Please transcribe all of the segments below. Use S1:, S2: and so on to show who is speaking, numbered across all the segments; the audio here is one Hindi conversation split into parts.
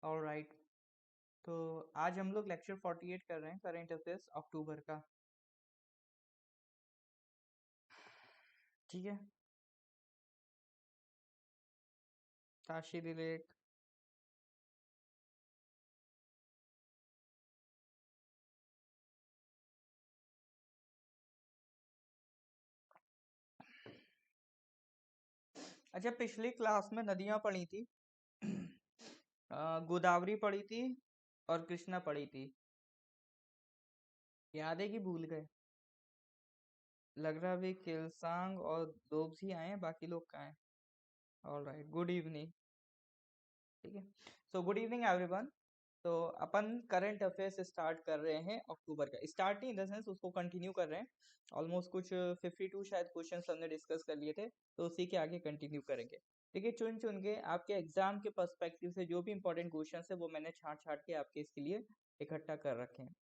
S1: ऑलराइट, तो आज हम लोग लेक्चर 48 कर रहे हैं, करंट अफेयर्स अक्टूबर का। ठीक है, काशी रिलेट। अच्छा, पिछली क्लास में नदियां पढ़ी थी। गोदावरी पढ़ी थी और कृष्णा पढ़ी थी। याद है कि भूल गए? लग रहा अभी किलसांग और दोब्स ही आए हैं, बाकी लोग कहाँ हैं? Alright, good evening. ठीक है, सो गुड इवनिंग एवरीवन। तो अपन करंट अफेयर्स स्टार्ट कर रहे हैं अक्टूबर का। स्टार्ट नहीं इन द सेंस, उसको कंटिन्यू कर रहे हैं। ऑलमोस्ट कुछ 52 शायद क्वेश्चंस हमने डिस्कस कर लिए थे, तो उसी के आगे कंटिन्यू करेंगे। ठीक है, चुन चुन के आपके एग्जाम के पर्सपेक्टिव से जो भी इंपॉर्टेंट क्वेश्चंस है वो मैंने छांट छांट के आपके इसके लिए इकट्ठा कर रखे हैं।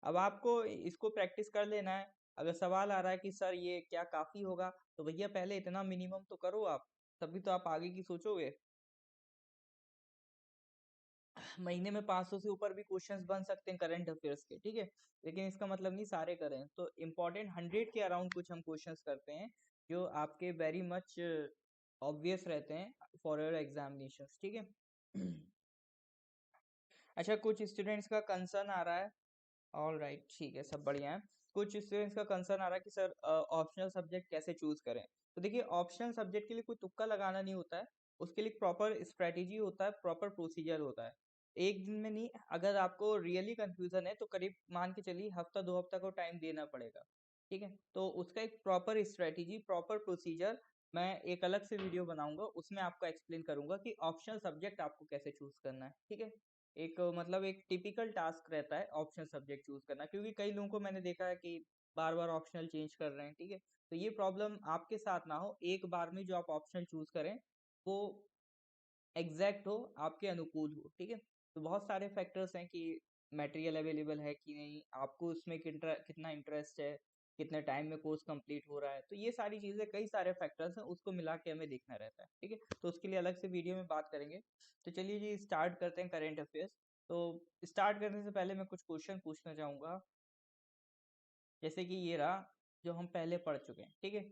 S1: अब आपको इसको प्रैक्टिस कर लेना है। अगर सवाल आ रहा है कि सर ये क्या काफी होगा, तो भैया पहले इतना मिनिमम तो करो आप, तभी तो आप आगे की सोचोगे। महीने में 500 से ऊपर भी क्वेश्चंस बन सकते हैं करंट अफेयर्स के। ठीक है, लेकिन इसका मतलब नहीं सारे करें, तो इम्पोर्टेंट 100 के अराउंड कुछ हम क्वेश्चंस करते हैं जो आपके वेरी मच ऑब्वियस रहते हैं फॉर योर एग्जामिनेशंस। ठीक है। अच्छा, कुछ स्टूडेंट्स का कंसर्न आ रहा है। ऑल राइट, ठीक है, सब बढ़िया है। कुछ स्टूडेंट्स का कंसर्न आ रहा है कि सर ऑप्शनल सब्जेक्ट कैसे चूज करें। तो देखिए, ऑप्शनल सब्जेक्ट के लिए कोई तुक्का लगाना नहीं होता है। उसके लिए प्रॉपर स्ट्रेटेजी होता है, प्रॉपर प्रोसीजर होता है। एक दिन में नहीं, अगर आपको रियली कंफ्यूजन है तो करीब मान के चलिए हफ्ता 2 हफ्ता को टाइम देना पड़ेगा। ठीक है, तो उसका एक प्रॉपर स्ट्रेटेजी, प्रॉपर प्रोसीजर मैं एक अलग से वीडियो बनाऊंगा, उसमें आपको एक्सप्लेन करूंगा कि ऑप्शनल सब्जेक्ट आपको कैसे चूज करना है। ठीक है, एक मतलब एक टिपिकल टास्क रहता है ऑप्शनल सब्जेक्ट चूज करना, क्योंकि कई लोगों को मैंने देखा है कि बार बार ऑप्शनल चेंज कर रहे हैं। ठीक है, तो ये प्रॉब्लम आपके साथ ना हो, एक बार में जो आप ऑप्शनल चूज करें वो एग्जैक्ट हो, आपके अनुकूल हो। ठीक है, तो बहुत सारे फैक्टर्स हैं कि मटेरियल अवेलेबल है कि नहीं, आपको उसमें कितना इंटरेस्ट है, कितने टाइम में कोर्स कंप्लीट हो रहा है, तो ये सारी चीज़ें, कई सारे फैक्टर्स हैं, उसको मिला के हमें देखना रहता है। ठीक है, तो उसके लिए अलग से वीडियो में बात करेंगे। तो चलिए जी, स्टार्ट करते हैं करेंट अफेयर्स। तो स्टार्ट करने से पहले मैं कुछ क्वेश्चन पूछना चाहूँगा, जैसे कि ये रहा जो हम पहले पढ़ चुके हैं। ठीक है,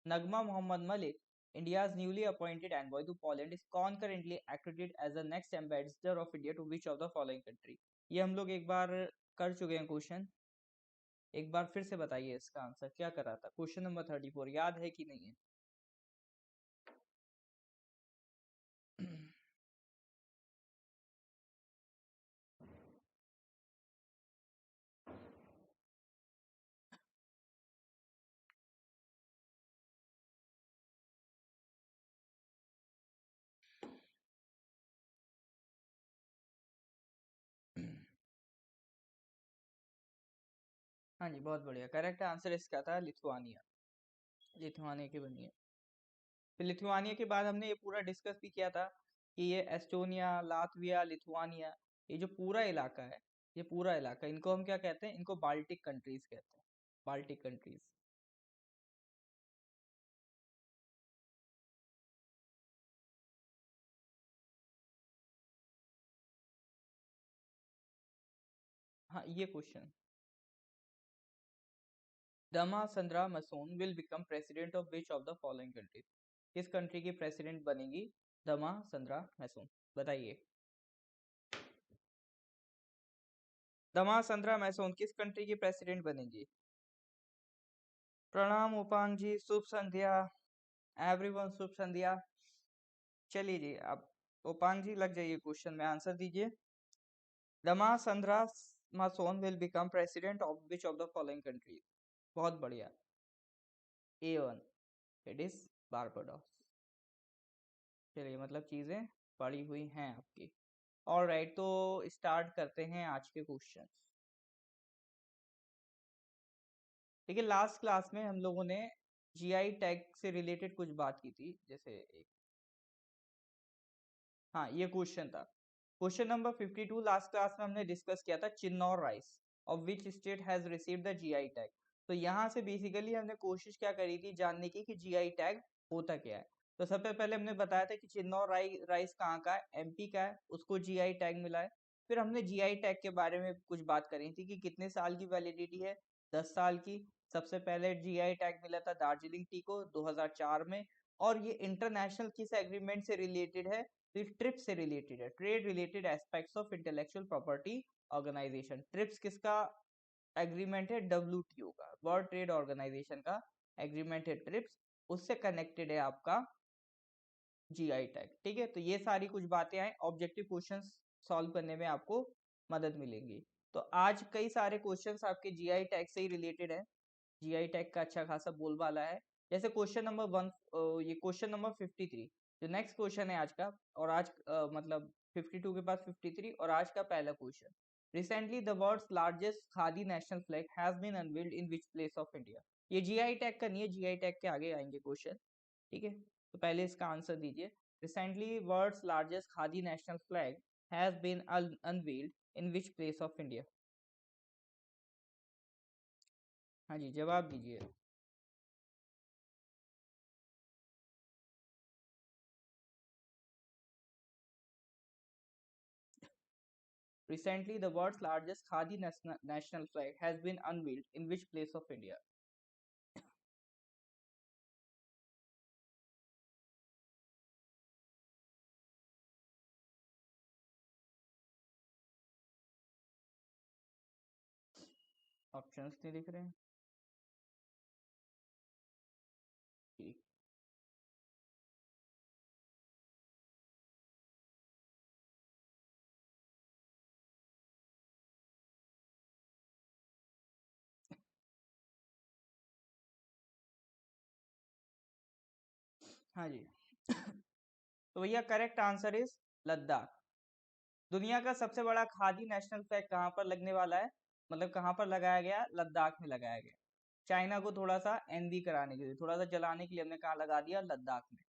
S1: Nagma Mohammed Malik, India's newly appointed envoy to Poland, is concurrently accredited as the next ambassador of India to which of the following country. ये हम लोग एक बार कर चुके हैं क्वेश्चन, एक बार फिर से बताइए इसका आंसर क्या कर रहा था। क्वेश्चन नंबर 34 याद है कि नहीं है? हाँ जी, बहुत बढ़िया, करेक्ट आंसर इसका था लिथुआनिया। लिथुआनिया की बनी है। फिर लिथुआनिया के बाद हमने ये पूरा डिस्कस भी किया था कि ये एस्टोनिया, लातविया, लिथुआनिया, ये जो पूरा इलाका है, ये पूरा इलाका, इनको हम क्या कहते हैं? इनको बाल्टिक कंट्रीज कहते हैं। Baltic countries. हाँ, ये question, Dame Sandra Mason will become president of which of the following country. किस कंट्री की प्रेसिडेंट बनेगी दमा संद्रा मैसून? बताइए। दमा संद्रा मैसून किस कंट्री की प्रेसिडेंट बनेगी? प्रणाम उपांग जी, शुभ संध्या एवरीवन, शुभ संध्या। चलिए जी, अब उपांग जी लग जाइए क्वेश्चन में, आंसर दीजिए। Dame Sandra Mason will become president of which of the following country? बहुत बढ़िया, A1, इट इज बारबाडोस। चलिए, मतलब चीजें पड़ी हुई हैं आपकी। ऑलराइट, तो स्टार्ट करते हैं आज के क्वेश्चन। देखिए, लास्ट क्लास में हम लोगों ने जीआई टैग से रिलेटेड कुछ बात की थी, जैसे एक, हाँ, ये क्वेश्चन था। क्वेश्चन नंबर 52 लास्ट क्लास में हमने डिस्कस किया था, Chinnor rice of which state has received the GI tag. तो यहाँ से बेसिकली हमने कोशिश क्या करी थी जानने की कि जीआई टैग होता क्या है। तो सबसे पहले हमने बताया था कि चिन्नौर राइस कहाँ का है, एमपी का है, उसको जीआई टैग मिला है। फिर हमने जीआई टैग के बारे में कुछ बात करी थी कि कितने साल की वैलिडिटी है, 10 साल की। सबसे पहले जीआई टैग मिला था दार्जिलिंग टी को 2004 में, और ये इंटरनेशनल किस एग्रीमेंट से रिलेटेड है, तो ट्रिप्स से रिलेटेड है, trade related aspects of intellectual property organization. TRIPS किसका एग्रीमेंट है, डब्ल्यूटीओ का, वर्ल्ड ट्रेड ऑर्गेनाइजेशन का एग्रीमेंट है ट्रिप्स, उससे कनेक्टेड है आपका जीआई टैग। ठीक है, तो ये सारी कुछ बातें आए, ऑब्जेक्टिव क्वेश्चंस सॉल्व करने में आपको मदद मिलेंगी। तो आज कई सारे क्वेश्चंस आपके जीआई टैग से ही रिलेटेड है, जीआई टैग का अच्छा खासा बोलबाला है। जैसे क्वेश्चन नंबर 1, ये क्वेश्चन नंबर 53 जो नेक्स्ट क्वेश्चन है आज का, और आज मतलब 52 के बाद 53, और आज का पहला question, recently the world's largest khadi national flag has been unveiled in which place of India. ये जीआई टैग का नहीं है, जीआई टैग के आगे आएंगे क्वेश्चन। ठीक है, तो पहले इसका आंसर दीजिए। Recently world's largest khadi national flag has been unveiled in which place of India. हाँ जी, जवाब दीजिए। Recently, the world's largest Khadi national flag has been unveiled in which place of India? Options नहीं दिख रहे हैं। ठीक। हाँ जी। तो भैया करेक्ट आंसर इज लद्दाख। दुनिया का सबसे बड़ा खादी नेशनल फ्लैग कहाँ पर लगने वाला है, मतलब कहाँ पर लगाया गया, लद्दाख में लगाया गया। चाइना को थोड़ा सा एनवी कराने के लिए, थोड़ा सा जलाने के लिए हमने कहाँ लगा दिया, लद्दाख में।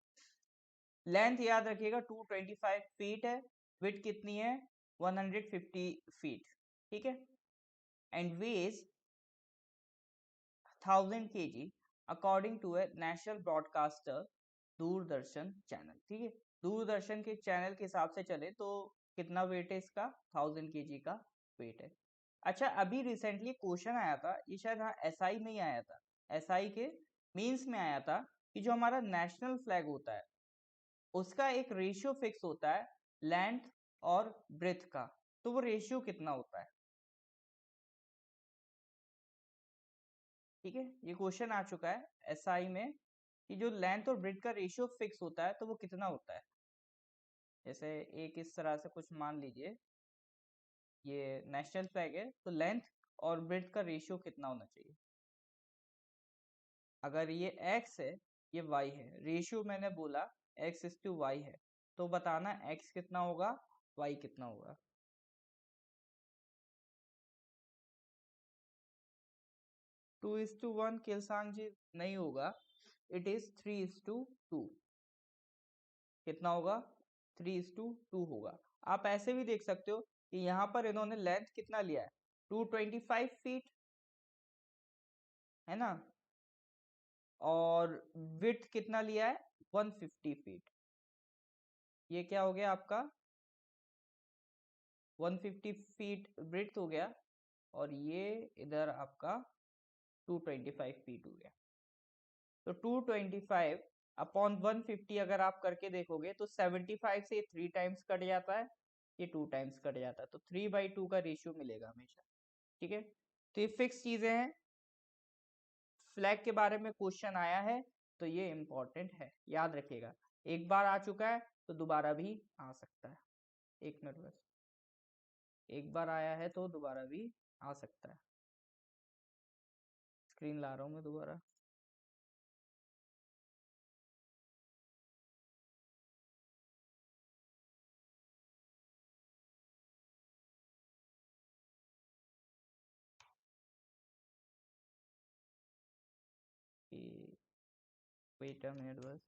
S1: लेंथ याद रखिएगा 225 फीट है, विड्थ कितनी है, 150 फीट। ठीक है, and weighs 1000 kg according to a national broadcaster Doordarshan channel. ठीक है, दूरदर्शन के चैनल के हिसाब से चले तो कितना वेट है इसका, 1000 kg का वेट है। अच्छा, अभी रिसेंटली क्वेश्चन आया था, ये शायद हाँ एसआई में ही आया था, एसआई के मीन्स में आया था, कि जो हमारा नेशनल फ्लैग होता है उसका एक रेशियो फिक्स होता है लेंथ और ब्रेथ का, तो वो रेशियो कितना होता है। ठीक है, ये क्वेश्चन आ चुका है एसआई में, कि जो लेंथ और ब्रेथ का रेशियो फिक्स होता है तो वो कितना होता है। जैसे एक इस तरह से कुछ मान लीजिए, ये नेशनल फ्लैग है, तो लेंथ और ब्रेथ का रेशियो कितना होना चाहिए। अगर ये x है, ये y है, रेशियो मैंने बोला x:y है, तो बताना x कितना होगा, y कितना होगा। 2:1 किलसांग जी नहीं होगा, इट इज 3:2। कितना होगा, 3:2 होगा। आप ऐसे भी देख सकते हो कि यहाँ पर इन्होंने लेंथ कितना लिया है, 225 फीट, है ना, और विड्थ कितना लिया है, 150 फीट। ये क्या हो गया आपका, 150 फीट ब्रेड्थ हो गया, और ये इधर आपका 225 फीट हो गया। तो 225 अपॉन 150 अगर आप करके देखोगे तो 75 से 3 टाइम्स कट जाता है, ये 2 टाइम्स कट जाता है, तो 3/2 का रेशियो मिलेगा हमेशा। ठीक है, तो ये फिक्स चीजें हैं। फ्लैग के बारे में क्वेश्चन आया है तो ये इंपॉर्टेंट है, याद रखिएगा। एक बार आ चुका है तो दोबारा भी आ सकता है। एक मिनट बस, एक बार आया है तो दोबारा भी आ सकता है। स्क्रीन ला रहा हूँ मैं दोबारा। वेट अ मिनट बस।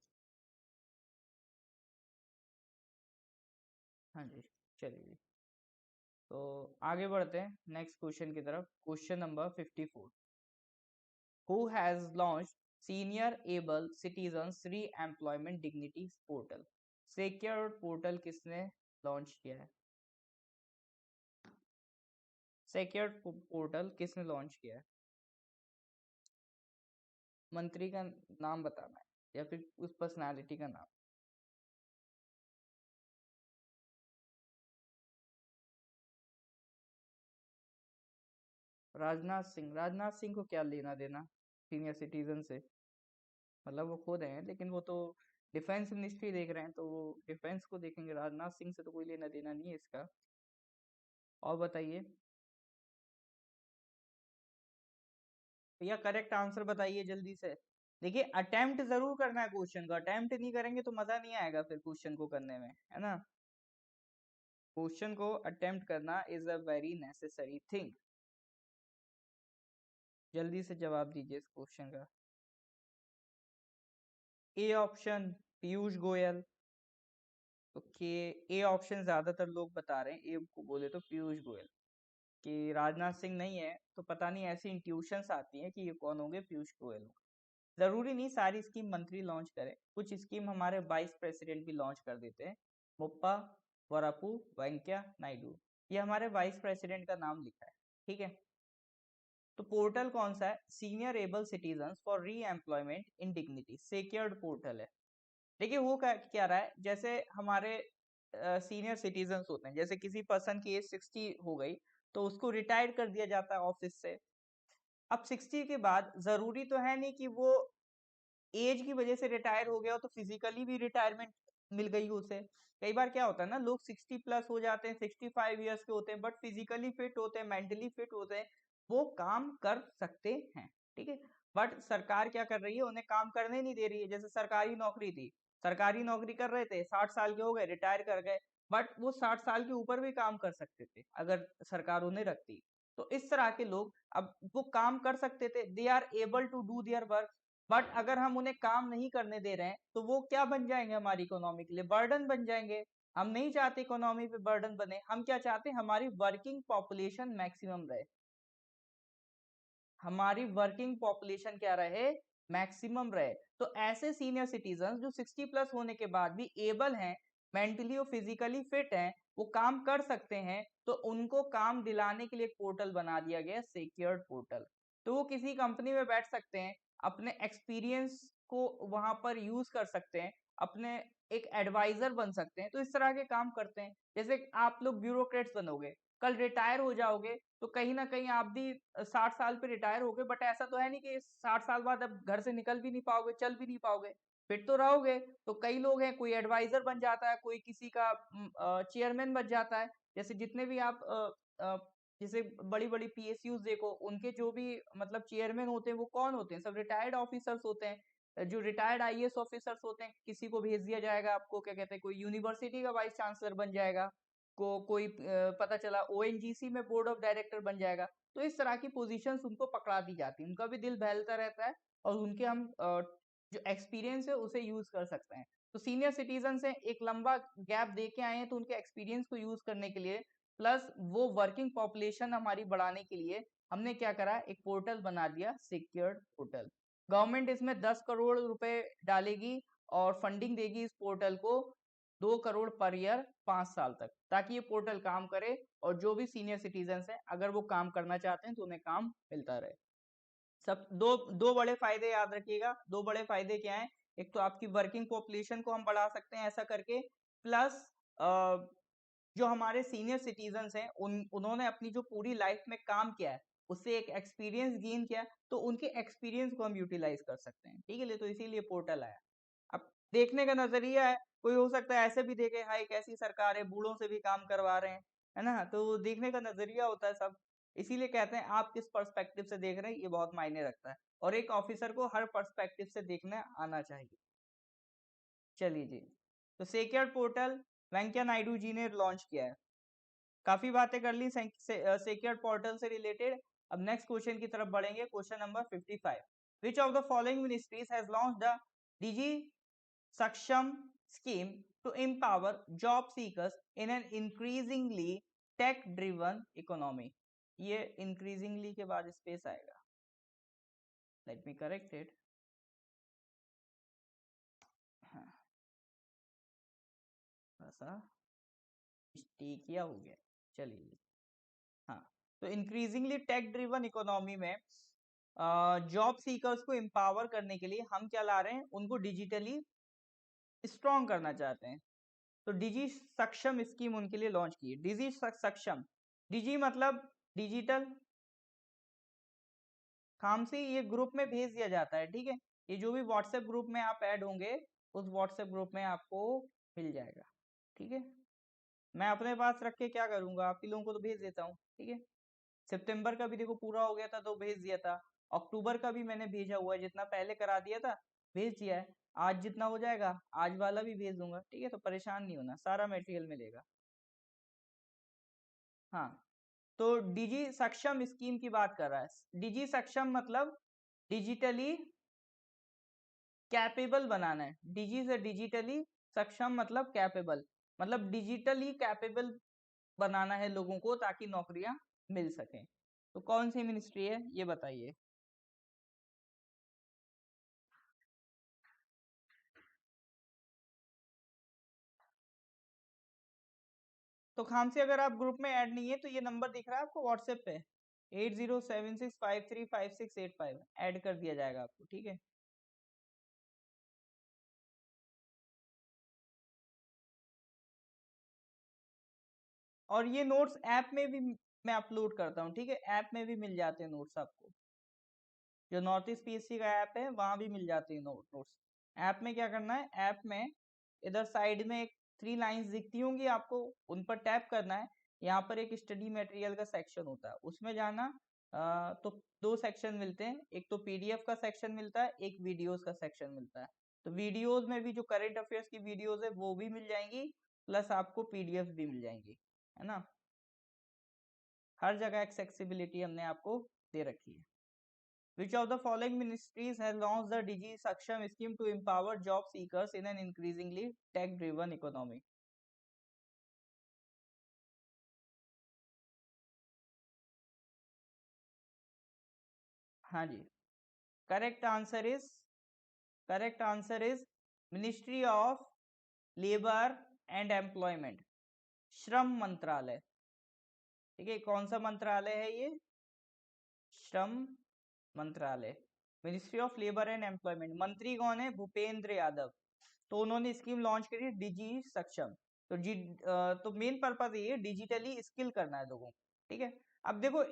S1: हाँ जी, चलिए, तो आगे बढ़ते हैं नेक्स्ट क्वेश्चन की तरफ। Question number 54, who has launched senior able citizens re employment dignity portal. Secure portal किसने लॉन्च किया है? सिक्योर पोर्टल किसने लॉन्च किया है? मंत्री का नाम बताना है या फिर उस पर्सनालिटी का नाम? राजनाथ सिंह। राजनाथ सिंह को क्या लेना देना सीनियर सिटीजन से? मतलब वो खुद हैं लेकिन वो तो डिफेंस मिनिस्ट्री देख रहे हैं, तो वो डिफेंस को देखेंगे। राजनाथ सिंह से तो कोई लेना देना नहीं है इसका। और बताइए भैया, करेक्ट आंसर बताइए जल्दी से। देखिए, अटेम्प्ट जरूर करना है क्वेश्चन को, अटेम्प्ट नहीं करेंगे तो मजा नहीं आएगा फिर क्वेश्चन को करने में, है ना। क्वेश्चन को अटेम्प्ट करना is a very necessary thing. जल्दी से जवाब दीजिए इस क्वेश्चन का। A option Piyush Goyal. Okay, A option ज्यादातर लोग बता रहे हैं, ए को बोले तो पीयूष गोयल। कि राजनाथ सिंह नहीं है तो पता नहीं, ऐसी इंट्यूशंस आती हैं कि ये कौन होंगे, पीयूष गोयल होंगे। जरूरी नहीं सारी स्कीम मंत्री लॉन्च करें, कुछ स्कीम हमारे वाइस प्रेसिडेंट भी लॉन्च कर देते हैं। मुप्पा वरपू वेंकैया नायडू, ये हमारे वाइस प्रेसिडेंट का नाम लिखा है, ठीक है। तो पोर्टल कौन सा है? सीनियर एबल सिटीजन फॉर री employment in dignity, secured portal है। देखिए वो क्या रहा है, जैसे हमारे सीनियर सिटीजन होते हैं, जैसे किसी पर्सन की एज 60 हो गई तो उसको रिटायर कर दिया जाता है ऑफिस से। अब 60 के बाद जरूरी तो है नहीं कि वो एज की वजह से रिटायर हो गया हो तो फिजिकली भी रिटायरमेंट मिल गई हो उसे। कई बार क्या होता है ना, लोग 60 प्लस हो जाते हैं, 65 ईयर्स के होते हैं, बट फिजिकली फिट होते हैं, मेंटली फिट होते हैं, वो काम कर सकते हैं, ठीक है। बट सरकार क्या कर रही है, उन्हें काम करने नहीं दे रही है। जैसे सरकारी नौकरी थी, सरकारी नौकरी कर रहे थे, 60 साल के हो गए, रिटायर कर गए, बट वो 60 साल के ऊपर भी काम कर सकते थे अगर सरकार उन्हें रखती। तो इस तरह के लोग अब वो काम कर सकते थे, they are able to do their work. But अगर हम उन्हें काम नहीं करने दे रहे हैं तो वो क्या बन जाएंगे, हमारी इकोनॉमी के लिए बर्डन बन जाएंगे। हम नहीं चाहते इकोनॉमी पे बर्डन बने, हम क्या चाहते हैं, हमारी वर्किंग पॉपुलेशन मैक्सिमम रहे, हमारी वर्किंग पॉपुलेशन क्या रहे, मैक्सिमम रहे। तो ऐसे सीनियर सिटीजन जो 60 प्लस होने के बाद भी एबल हैं, मेंटली और फिजिकली फिट हैं, वो काम कर सकते हैं, तो उनको काम दिलाने के लिए एक पोर्टल बना दिया गया, सिक्योर्ड पोर्टल। तो वो किसी कंपनी में बैठ सकते हैं, अपने एक्सपीरियंस को वहां पर यूज कर सकते हैं, अपने एक एडवाइजर बन सकते हैं। तो इस तरह के काम करते हैं। जैसे आप लोग ब्यूरोक्रेट्स बनोगे, कल रिटायर हो जाओगे, तो कहीं ना कहीं आप भी 60 साल पे रिटायर हो गए, बट ऐसा तो है नहीं कि 60 साल बाद अब घर से निकल भी नहीं पाओगे, चल भी नहीं पाओगे, फिट तो रहोगे। तो कई लोग हैं, कोई एडवाइजर बन जाता है, कोई किसी का चेयरमैन बन जाता है। जैसे जितने भी आप जैसे बड़ी बड़ी पीएसयूज देखो, उनके जो भी मतलब चेयरमैन होते हैं वो कौन होते हैं, सब रिटायर्ड ऑफिसर्स होते हैं, जो रिटायर्ड आईएएस ऑफिसर्स होते हैं। किसी को भेज दिया जाएगा, आपको क्या कहते हैं, कोई यूनिवर्सिटी का वाइस चांसलर बन जाएगा, को कोई पता चला ओएनजीसी में बोर्ड ऑफ डायरेक्टर बन जाएगा। तो इस तरह की पोजीशंस उनको पकड़ा दी जाती है, उनका भी दिल बहलता रहता है, और उनके हम जो एक्सपीरियंस है उसे यूज कर सकते हैं। तो सीनियर सिटीजन से एक लंबा गैप दे के आए हैं, तो उनके एक्सपीरियंस को यूज करने के लिए, प्लस वो वर्किंग पॉपुलेशन हमारी बढ़ाने के लिए, हमने क्या करा, एक पोर्टल बना दिया, सिक्योर्ड पोर्टल। गवर्नमेंट इसमें 10 करोड़ रुपए डालेगी और फंडिंग देगी इस पोर्टल को, 2 करोड़ पर ईयर 5 साल तक, ताकि ये पोर्टल काम करे, और जो भी सीनियर सिटीजन हैं अगर वो काम करना चाहते हैं तो उन्हें काम मिलता रहे। सब दो दो बड़े फायदे याद रखिएगा। दो बड़े फायदे क्या हैं? एक तो आपकी वर्किंग पॉपुलेशन को हम बढ़ा सकते हैं ऐसा करके, प्लस जो हमारे सीनियर सिटीजन हैं उन्होंने अपनी जो पूरी लाइफ में काम किया है, उससे एक एक्सपीरियंस गेन किया, तो उनके एक्सपीरियंस को हम यूटिलाइज कर सकते हैं, ठीक है। तो इसीलिए पोर्टल आया। अब देखने का नजरिया है, कोई हो सकता है ऐसे भी देखे, हाई कैसी सरकार है, बूढ़ों से भी काम करवा रहे हैं, है ना। तो देखने का नजरिया होता है सब। इसीलिए कहते हैं आप किस पर्सपेक्टिव से देख रहे हैं, ये बहुत मायने रखता है, और एक ऑफिसर को हर पर्सपेक्टिव से देखना आना चाहिए। चलिए जी, तो सिक्योर पोर्टल वेंकैया नायडू जी ने लॉन्च किया है। काफी बातें कर ली सिक्योर पोर्टल से रिलेटेड। अब नेक्स्ट क्वेश्चन की तरफ बढ़ेंगे, question number 55। Which of the following ministries has launch the DG Saksham scheme to empower job seekers in an increasingly tech driven economy? ये increasingly के बाद स्पेस आएगा, let me correct it। सा मिस्टेक किया हो गया, चलिए। हाँ, तो इंक्रीजिंगली टेक ड्रिवन इकोनॉमी में जॉब सीकर्स को एम्पावर करने के लिए हम क्या ला रहे हैं, उनको डिजिटली स्ट्रॉन्ग करना चाहते हैं। तो डिजी सक्षम स्कीम उनके लिए लॉन्च की है। डिजी सक्षम, डिजी मतलब डिजिटल, काम से ये ग्रुप में भेज दिया जाता है, ठीक है। ये जो भी व्हाट्सएप ग्रुप में आप ऐड होंगे उस व्हाट्सएप ग्रुप में आपको मिल जाएगा, ठीक है। मैं अपने पास रख के क्या करूंगा, आप ही लोगों को तो भेज देता हूँ, ठीक है। सितंबर का भी देखो पूरा हो गया था तो भेज दिया था, अक्टूबर का भी मैंने भेजा हुआ है, जितना पहले करा दिया था भेज दिया है। आज जितना हो जाएगा आज वाला भी भेज दूंगा, ठीक है। तो परेशान नहीं होना, सारा मटेरियल मिलेगा। हाँ, तो डिजी सक्षम स्कीम की बात कर रहा है। डिजी सक्षम मतलब डिजिटली कैपेबल बनाना है। डिजी से डिजिटली सक्षम मतलब कैपेबल, मतलब डिजिटली कैपेबल बनाना है लोगों को ताकि नौकरियां मिल सकें। तो कौन सी मिनिस्ट्री है ये बताइए। तो खान से अगर आप ग्रुप में ऐड नहीं है तो ये नंबर दिख रहा है आपको व्हाट्सएप पे, 8076535685, ऐड कर दिया जाएगा आपको, ठीक है। और ये नोट्स ऐप में भी मैं अपलोड करता हूँ, ठीक है। ऐप में भी मिल जाते हैं नोट्स आपको, जो नॉर्थ ईस्ट पीएससी का ऐप है वहां भी मिल जाते हैं नोट्स। ऐप में क्या करना है, ऐप में इधर साइड में एक 3 लाइंस दिखती होंगी आपको, उन पर टैप करना है। यहाँ पर एक स्टडी मटेरियल का सेक्शन होता है, उसमें जाना। तो 2 सेक्शन मिलते हैं, एक तो पीडीएफ का सेक्शन मिलता है, एक वीडियोस का सेक्शन मिलता है। तो वीडियोस में भी जो करंट अफेयर्स की वीडियोस है वो भी मिल जाएंगी, प्लस आपको पीडीएफ भी मिल जाएंगी, है ना। हर जगह एक्सेसिबिलिटी हमने आपको दे रखी है। Which of the following ministries has launched the Digi Saksham scheme to empower job seekers in an increasingly tech-driven economy? हाँ जी, correct answer is, correct answer is ministry of labour and employment, श्रम मंत्रालय, ठीक है। कौन सा मंत्रालय है ये, श्रम मंत्रालय, ministry of labour and employment. मंत्री कौन है, भूपेंद्र यादव। तो उन्होंने स्कीम लॉन्च करी डिजी सक्षम। तो तो मेन पर्पज ये डिजिटली स्किल करना है लोगों को, ठीक है। अब देखो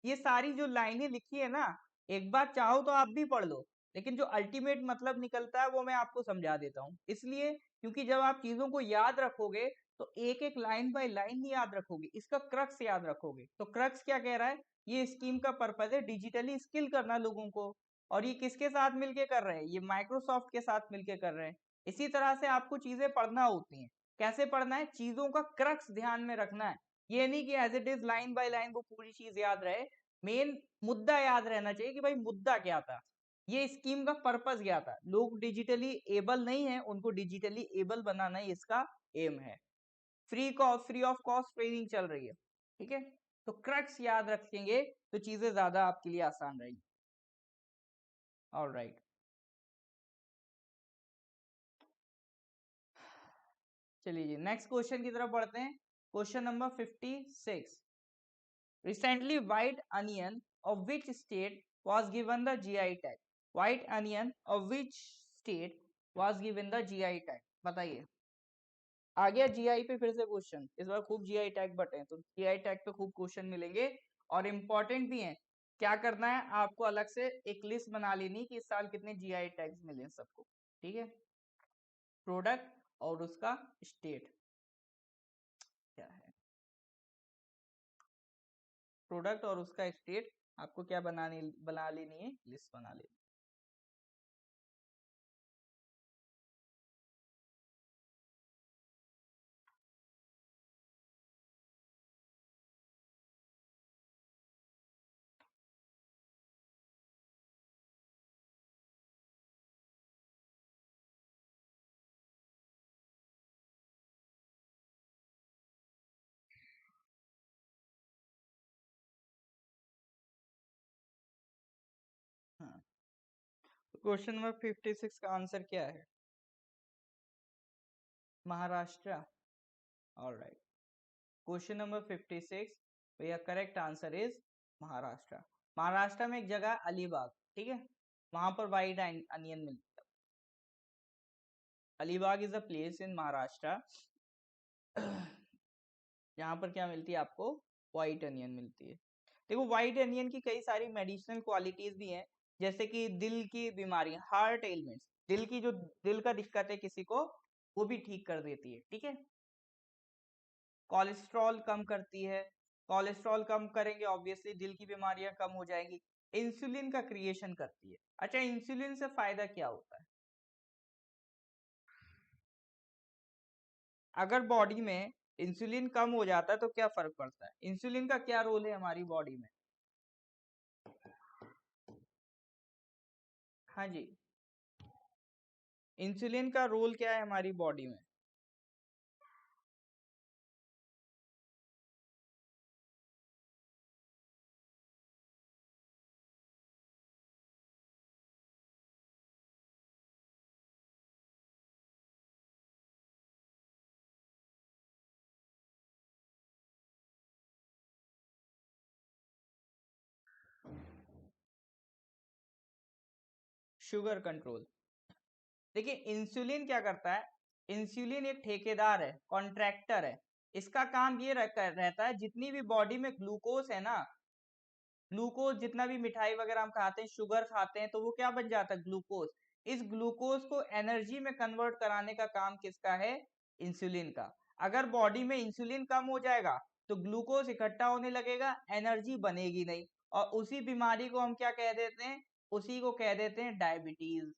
S1: ये सारी जो लाइनें लिखी है ना, एक बार चाहो तो आप भी पढ़ लो, लेकिन जो अल्टीमेट मतलब निकलता है वो मैं आपको समझा देता हूँ। इसलिए क्योंकि जब आप चीजों को याद रखोगे तो एक एक लाइन बाय लाइन नहीं याद रखोगे, इसका क्रक्स याद रखोगे। तो क्रक्स क्या कह रहा है, ये स्कीम का पर्पज है डिजिटली स्किल करना लोगों को। और ये किसके साथ मिलके कर रहे हैं, ये माइक्रोसॉफ्ट के साथ मिलके कर रहे हैं। इसी तरह से आपको चीजें पढ़ना होती हैं। कैसे पढ़ना है, चीजों का क्रक्स ध्यान में रखना है। ये नहीं कि as it is line by line वो पूरी चीज याद रहे, मेन मुद्दा याद रहना चाहिए कि भाई मुद्दा क्या था, ये स्कीम का पर्पस क्या था। लोग डिजिटली एबल नहीं है, उनको डिजिटली एबल बनाना ही इसका एम है। फ्री ऑफ कॉस्ट ट्रेनिंग चल रही है, ठीक है। तो क्रक्स याद रखेंगे तो चीजें ज्यादा आपके लिए आसान रहेगी। ऑलराइट, चलिए जी नेक्स्ट क्वेश्चन की तरफ बढ़ते हैं। Question number 56, recently white onion of which state was given the GI tag? White onion of which state was given the GI tag? बताइए। आ गया जीआई पे फिर से क्वेश्चन, इस बार खूब जीआई टैग बटे, तो जीआई टैग पे खूब क्वेश्चन मिलेंगे और इम्पोर्टेंट भी हैं। क्या करना है आपको, अलग से एक लिस्ट बना लेनी कि इस साल कितने जीआई टैग्स मिले सबको, ठीक है। प्रोडक्ट और उसका स्टेट क्या है, प्रोडक्ट और उसका स्टेट आपको क्या बना लेनी है, लिस्ट बना लेनी। हाँ, क्वेश्चन नंबर 56 का आंसर क्या है, महाराष्ट्र। ऑलराइट, क्वेश्चन नंबर 56 भैया, correct answer is Maharashtra. Maharashtra में एक जगह है अलीबाग, ठीक है, वहां पर व्हाइट अनियन मिलता है। Alibag is a place in Maharashtra यहाँ पर क्या मिलती है आपको, व्हाइट अनियन मिलती है। देखो व्हाइट अनियन की कई सारी मेडिसिनल क्वालिटीज भी हैं, जैसे कि दिल की बीमारी, हार्ट एलिमेंट्स, दिल की जो दिल का दिक्कत है किसी को, वो भी ठीक कर देती है, ठीक है। कोलेस्ट्रॉल कम करती है, कोलेस्ट्रॉल कम करेंगे ऑब्वियसली दिल की बीमारियां कम हो जाएंगी। इंसुलिन का क्रिएशन करती है। अच्छा, इंसुलिन से फायदा क्या होता है? अगर बॉडी में इंसुलिन कम हो जाता है तो क्या फर्क पड़ता है? इंसुलिन का क्या रोल है हमारी बॉडी में? हाँ जी, इंसुलिन का रोल क्या है हमारी बॉडी में? Sugar control. देखिए इंसुलिन क्या करता है, इंसुलिन एक ठेकेदार है, कॉन्ट्रैक्टर है। इसका काम ये रहता है, जितनी भी बॉडी में ग्लूकोज है ना, ग्लूकोज जितना भी मिठाई वगैरह हम खाते हैं, शुगर खाते हैं, तो वो क्या बन जाता है, ग्लूकोज। इस ग्लूकोज को एनर्जी में कन्वर्ट कराने का काम किसका है? इंसुलिन का। अगर बॉडी में इंसुलिन कम हो जाएगा तो ग्लूकोज इकट्ठा होने लगेगा, एनर्जी बनेगी नहीं, और उसी बीमारी को हम क्या कह देते हैं, उसी को कह देते हैं डायबिटीज।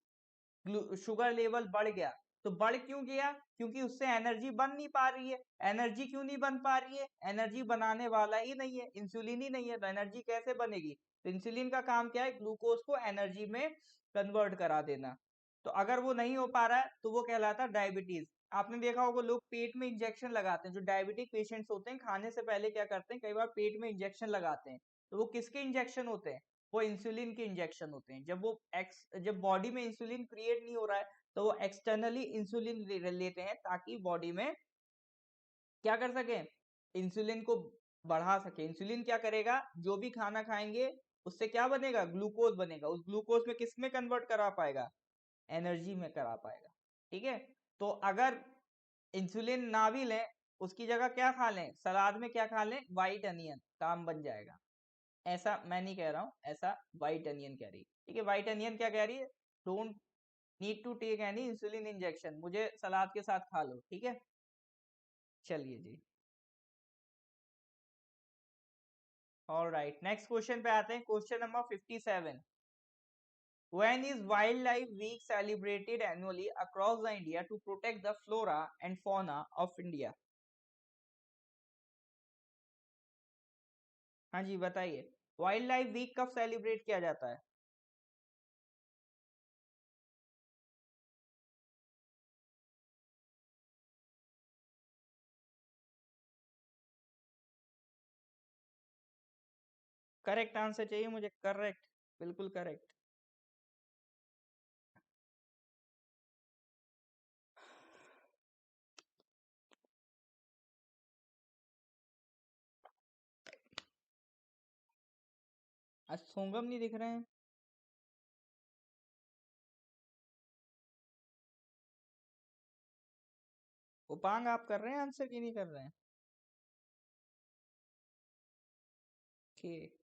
S1: शुगर लेवल बढ़ गया, तो बढ़ क्यों गया? क्योंकि उससे एनर्जी बन नहीं पा रही है। एनर्जी क्यों नहीं बन पा रही है? एनर्जी बनाने वाला ही नहीं है, इंसुलिन ही नहीं है, तो एनर्जी कैसे बनेगी? तो इंसुलिन का काम क्या है, ग्लूकोज को एनर्जी में कन्वर्ट करा देना। तो अगर वो नहीं हो पा रहा है तो वो कहलाता है डायबिटीज। आपने देखा होगा लोग पेट में इंजेक्शन लगाते हैं, जो डायबिटिक पेशेंट्स होते हैं खाने से पहले क्या करते हैं, कई बार पेट में इंजेक्शन लगाते हैं। तो वो किसके इंजेक्शन होते हैं? वो इंसुलिन के इंजेक्शन होते हैं। जब बॉडी में इंसुलिन क्रिएट नहीं हो रहा है तो वो एक्सटर्नली इंसुलिन लेते हैं, ताकि बॉडी में क्या कर सके, इंसुलिन को बढ़ा सके। इंसुलिन क्या करेगा, जो भी खाना खाएंगे उससे क्या बनेगा, ग्लूकोज बनेगा। उस ग्लूकोज में किस में कन्वर्ट करा पाएगा, एनर्जी में करा पाएगा, ठीक है। तो अगर इंसुलिन ना भी लें, उसकी जगह क्या खा लें, सलाद में क्या खा लें, व्हाइट अनियन, काम बन जाएगा। ऐसा मैं नहीं कह रहा हूँ, ऐसा व्हाइट अनियन कह रही है, ठीक है। व्हाइट अनियन क्या कह रही है, don't need to take any insulin injection, मुझे सलाद के साथ खा लो, ठीक है। चलिए जी, ऑलराइट, नेक्स्ट क्वेश्चन पे आते हैं, question number 57। When is Wildlife Week celebrated annually across the India to protect the flora and fauna of India? हाँ जी बताइए, वाइल्ड लाइफ वीक कब सेलिब्रेट किया जाता है? करेक्ट आंसर चाहिए मुझे, करेक्ट, बिल्कुल करेक्ट। आज सोंगम नहीं दिख रहे हैं। उपांग आप कर रहे हैं आंसर की नहीं कर रहे हैं? ठीक,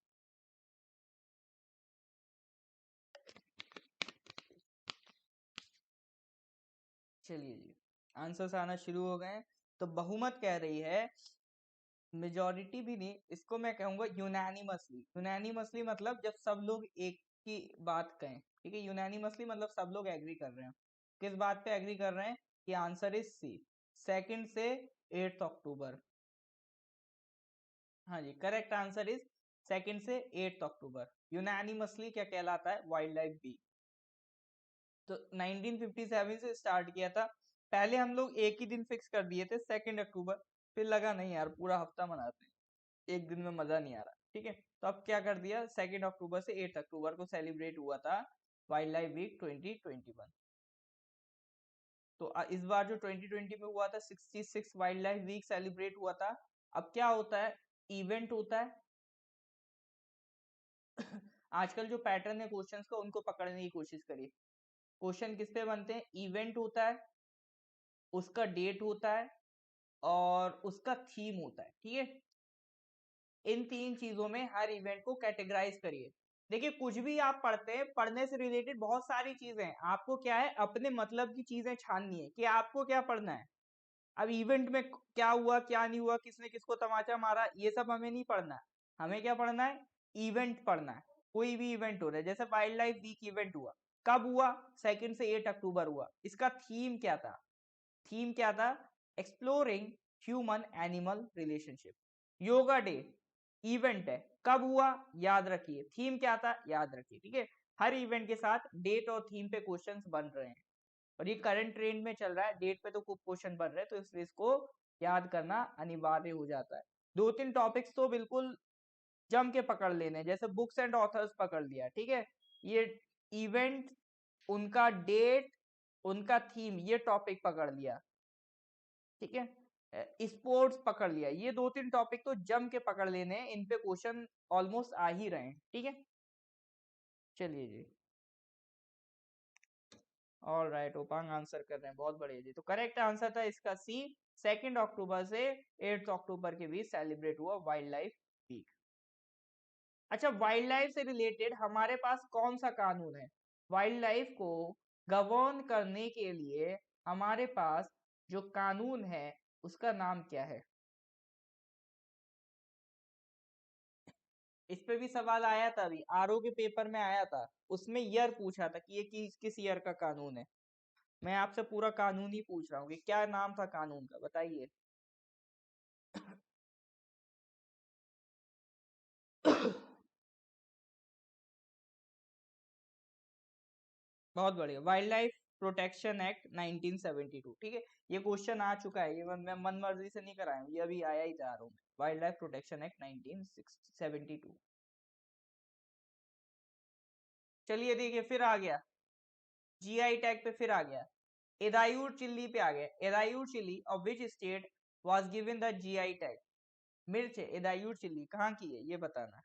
S1: चलिए जी, आंसर्स आना शुरू हो गए हैं। तो बहुमत कह रही है, मेजॉरिटी भी नहीं, इसको मैं कहूंगा यूनानिमसली। यूनानिमसली मतलब जब सब लोग एक ही बात कहें, ठीक है। यूनानिमसली मतलब सब लोग एग्री कर रहे हैं। किस बात पे एग्री कर रहे हैं? कि आंसर इज सी, 2 से 8 अक्टूबर। हाँ जी, करेक्ट आंसर इज 2 से 8 अक्टूबर। यूनानिमसली क्या कहलाता है, वाइल्ड लाइफ वीक। तो 1957 से स्टार्ट किया था। पहले हम लोग एक ही दिन फिक्स कर दिए थे, 2 अक्टूबर। फिर लगा नहीं यार, पूरा हफ्ता मनाते हैं, एक दिन में मजा नहीं आ रहा, ठीक है। तो अब क्या कर दिया, 2 अक्टूबर से 8 अक्टूबर को सेलिब्रेट हुआ था वाइल्ड लाइफ वीक 2021। तो इस बार जो 2020 में हुआ था 66 वाइल्ड लाइफ वीक सेलिब्रेट हुआ था। अब क्या होता है, इवेंट होता है। आजकल जो पैटर्न है क्वेश्चंस का उनको पकड़ने की कोशिश करिए। क्वेश्चन किस पे बनते हैं, इवेंट होता है, उसका डेट होता है और उसका थीम होता है, ठीक है। इन तीन चीजों में हर इवेंट को कैटेगराइज करिए। देखिए कुछ भी आप पढ़ते हैं, पढ़ने से रिलेटेड बहुत सारी चीजें हैं, आपको क्या है अपने मतलब की चीजें छाननी है कि आपको क्या पढ़ना है। अब इवेंट में क्या हुआ क्या नहीं हुआ, किसने किसको तमाचा मारा, ये सब हमें नहीं पढ़ना है। हमें क्या पढ़ना है, इवेंट पढ़ना है। कोई भी इवेंट हो रहा है, जैसे वाइल्ड लाइफ वीक इवेंट हुआ, कब हुआ, 2 से 8 अक्टूबर हुआ। इसका थीम क्या था, थीम क्या था, exploring human animal relationship. Yoga day event है, कब हुआ याद रखिए, थीम क्या था याद रखिए, ठीक है। हर इवेंट के साथ डेट और थीम पे क्वेश्चंस बन रहे हैं और ये करंट ट्रेंड में चल रहा है, डेट पे तो खूब क्वेश्चन बन रहे हैं, तो इसलिए इसको याद करना अनिवार्य हो जाता है। 2-3 टॉपिक्स तो बिल्कुल जम के पकड़ लेने, जैसे बुक्स एंड ऑथर्स पकड़ लिया, ठीक है। ये इवेंट, उनका डेट, उनका थीम, ये टॉपिक पकड़ लिया, ठीक है। स्पोर्ट्स पकड़ लिया, ये 2-3 टॉपिक तो जम के पकड़ लेने हैं, इन पे क्वेश्चन ऑलमोस्ट आ ही रहे हैं, ठीक है। चलिए जी, ऑल राइट, उपांग आंसर कर रहे हैं, बहुत बढ़िया जी। तो करेक्ट आंसर था इसका सी, 2 अक्टूबर से 8 अक्टूबर के बीच सेलिब्रेट हुआ वाइल्ड लाइफ वीक। अच्छा, वाइल्ड लाइफ से रिलेटेड हमारे पास कौन सा कानून है, वाइल्ड लाइफ को गवर्न करने के लिए हमारे पास जो कानून है उसका नाम क्या है। इस पे भी सवाल आया था, अभी आरओ के पेपर में आया था, उसमें ईयर पूछा था कि ये किस ईयर का कानून है। मैं आपसे पूरा कानून ही पूछ रहा हूँ कि क्या नाम था कानून का, बताइए। बहुत बढ़िया, वाइल्ड लाइफ प्रोटेक्शन एक्ट 1972, ठीक है। ये क्वेश्चन आ चुका है, ये मैं मन मर्जी से नहीं कराया हूँ, ये अभी आया ही था आरओ में, वाइल्ड लाइफ प्रोटेक्शन एक्ट 1972। चलिए देखिए, फिर आ गया जीआई टैग पे, फिर आ गया एदायूर चिल्ली पे आ गया। Edayur chilli of which state was given the GI tag. मिर्च है, एदायूर चिल्ली कहाँ की है ये बताना है।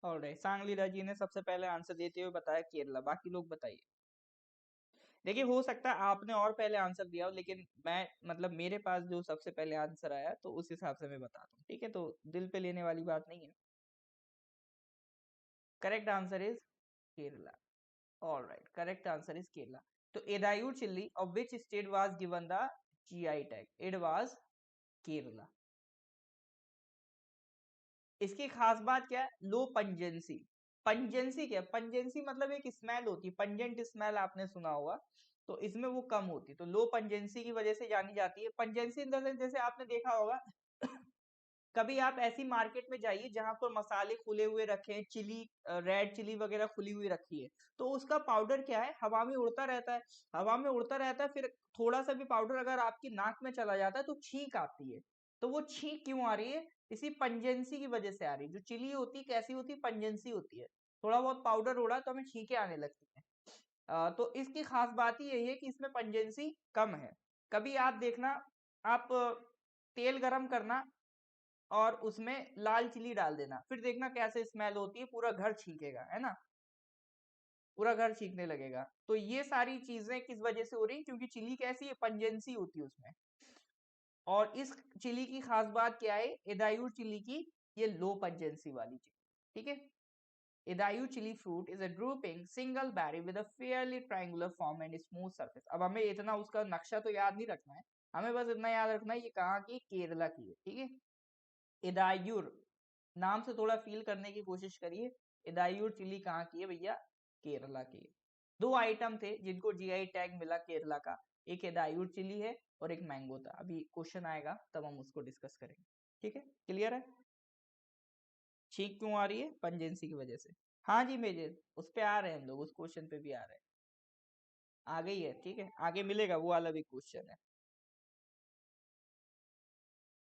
S1: ऑलराइट, सांगली राजी ने सबसे पहले आंसर देते हुए बताया केरला, बाकी लोग बताइए। देखिए हो सकता है आपने और पहले आंसर दिया हो, लेकिन मैं मतलब मेरे पास जो सबसे पहले आंसर आया तो उस हिसाब से मैं बताता हूँ, ठीक है। तो दिल पे लेने वाली बात नहीं है। Correct answer is Kerala. Alright, correct answer is Kerala. तो Edayur chilli of which state was given the GI tag, it was Kerala. इसकी खास बात क्या है, लो पंजेंसी। पंजेंसी क्या है, पंजेंसी मतलब एक स्मेल होती है, पंजेंट स्मेल आपने सुना होगा, तो इसमें वो कम होती है, तो लो पंजेंसी की वजह से जानी जाती है। पंजेंसी इन द सेंस, जैसे आपने देखा होगा कभी आप ऐसी मार्केट में जाइए जहां पर मसाले खुले हुए रखे हैं, चिली, रेड चिली वगैरह खुली हुई रखी है, तो उसका पाउडर क्या है, हवा में उड़ता रहता है, हवा में उड़ता रहता है, फिर थोड़ा सा भी पाउडर अगर आपकी नाक में चला जाता है तो छींक आती है। तो वो छींक क्यों आ रही है, इसी पंजेंसी की वजह से आ रही है। जो चिली होती है कैसी होती है, पंजेंसी होती है, थोड़ा बहुत पाउडर उड़ा तो हमें छींके आने लगती है। तो इसकी खास बात ही यही है कि इसमें पंजेंसी कम है। कभी आप देखना, आप तेल गरम करना और उसमें लाल चिली डाल देना, फिर देखना कैसे स्मेल होती है, पूरा घर छींकेगा, है ना, पूरा घर छींकने लगेगा। तो ये सारी चीजें किस वजह से हो रही, क्योंकि चिली कैसी है, पंजेंसी होती है उसमें। और इस चिली की खास बात क्या है, एदायूर चिली की, ये लो पंजेंसी वाली चिली, ठीक है। Edayur chilli fruit is a drooping single berry with a fairly triangular form and smooth surface. अब हमें इतना उसका नक्शा तो याद नहीं रखना है, हमें बस इतना याद रखना है ये कहाँ की, केरला की है, ठीक है। एदायूर नाम से थोड़ा फील करने की कोशिश करिए, एदायूर चिली कहाँ की है भैया, केरला की है। 2 आइटम थे जिनको जीआई टैग मिला केरला का, एक एदायूर चिली है और एक मैंगो था। अभी क्वेश्चन आएगा तब हम उसको डिस्कस करेंगे, ठीक है, क्लियर है। छींक क्यों आ रही है, पंजेंसी की वजह से। हाँ जी मेजर, उस पे आ रहे हैं हम लोग, उस क्वेश्चन पे भी आ रहे हैं, आ गई है, ठीक है, आगे मिलेगा, वो वाला भी क्वेश्चन है।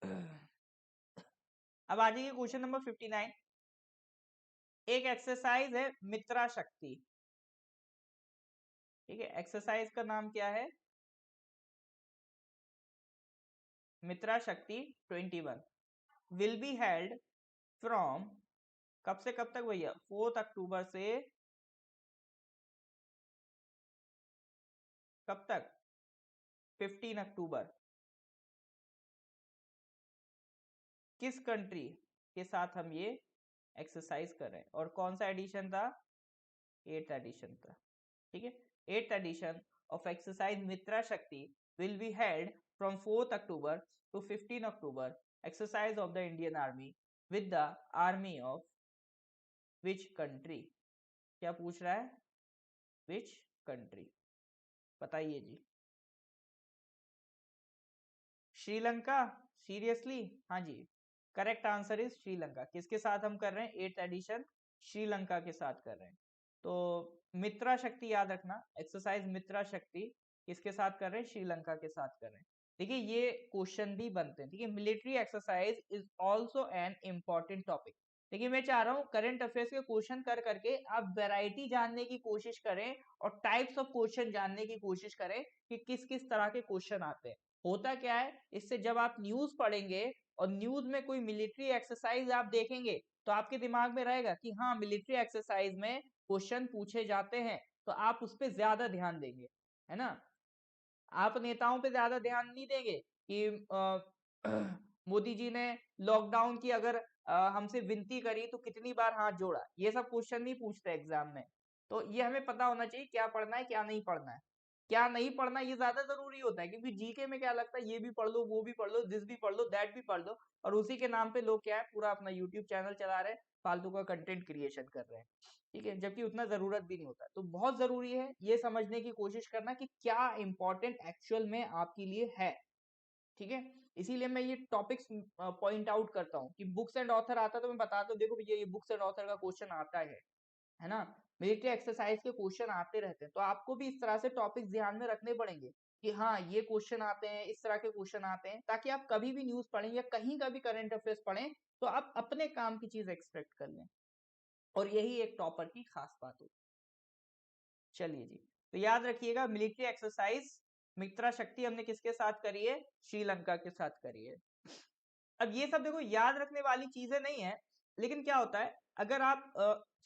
S1: अब आ जाइए क्वेश्चन नंबर 59। एक एक्सरसाइज है मित्रा शक्ति। ठीक है, एक्सरसाइज का नाम क्या है? मित्रा शक्ति 21 विल बी हेल्ड फ्रॉम, कब से कब तक भैया? 4 अक्टूबर से कब तक? 15 अक्टूबर। किस कंट्री के साथ हम ये एक्सरसाइज कर रहे हैं और कौन सा एडिशन था? 8th एडिशन था। ठीक है, 8th addition of exercise Mitra Shakti will be held from 4th October to 15 October, exercise of the Indian army with the army of which country? क्या पूछ रहा है? विच कंट्री, बताइए जी। श्रीलंका? सीरियसली? हाँ जी, करेक्ट आंसर इज श्रीलंका। किसके साथ हम कर रहे हैं 8th एडिशन? श्रीलंका के साथ कर रहे हैं। तो मित्रा शक्ति याद रखना, एक्सरसाइज मित्रा शक्ति किसके साथ कर रहे हैं? श्रीलंका के साथ कर रहे हैं। देखिए ये क्वेश्चन भी बनते हैं। ठीक है, military exercise is also an important topic. देखिए मैं चाह रहा हूँ करंट अफेयर्स के क्वेश्चन कर करके आप वैरायटी जानने की कोशिश करें और टाइप्स ऑफ क्वेश्चन जानने की कोशिश करें कि किस किस तरह के क्वेश्चन आते हैं। होता क्या है, इससे जब आप न्यूज पढ़ेंगे और न्यूज में कोई मिलिट्री एक्सरसाइज आप देखेंगे तो आपके दिमाग में रहेगा कि हाँ मिलिट्री एक्सरसाइज में क्वेश्चन पूछे जाते हैं, तो आप उस पर ज्यादा ध्यान देंगे, है ना। आप नेताओं पे ज्यादा ध्यान नहीं देंगे कि मोदी जी ने लॉकडाउन की अगर हमसे विनती करी तो कितनी बार हाथ जोड़ा, ये सब क्वेश्चन नहीं पूछते एग्जाम में। तो ये हमें पता होना चाहिए क्या पढ़ना है क्या नहीं पढ़ना है। क्या नहीं पढ़ना ये ज्यादा जरूरी होता है, क्योंकि जीके में क्या लगता है ये भी पढ़ लो वो भी पढ़ लो दिस भी पढ़ लो दैट भी पढ़ लो, और उसी के नाम पे लोग क्या है पूरा अपना यूट्यूब चैनल चला रहे हैं, फालतू का कंटेंट क्रिएशन कर रहे हैं। ठीक है, जबकि उतना जरूरत भी नहीं होता। तो बहुत जरूरी है ये समझने की कोशिश करना कि क्या इंपॉर्टेंट एक्चुअल में आपके लिए है। ठीक है, इसीलिए मैं ये टॉपिक्स पॉइंट आउट करता हूँ कि बुक्स एंड ऑथर आता है तो मैं बताता हूँ देखो भैया ये बुक्स एंड ऑथर का क्वेश्चन आता है ना। मिलिट्री एक्सरसाइज के क्वेश्चन आते रहते हैं, तो आपको भी इस तरह से टॉपिक्स ध्यान में रखने पड़ेंगे कि हाँ ये क्वेश्चन आते हैं, इस तरह के क्वेश्चन आते हैं, ताकि आप कभी भी न्यूज पढ़ें या कहीं का भी करंट अफेयर्स पढ़ें तो आप अपने काम की चीज एक्सपेक्ट कर लें। और यही एक टॉपर की खास बात होती है। चलिए जी, तो याद रखिएगा मिलिट्री एक्सरसाइज मित्रा शक्ति हमने किसके साथ करी है? श्रीलंका के साथ करी है। अब ये सब देखो याद रखने वाली चीजें नहीं है, लेकिन क्या होता है अगर आप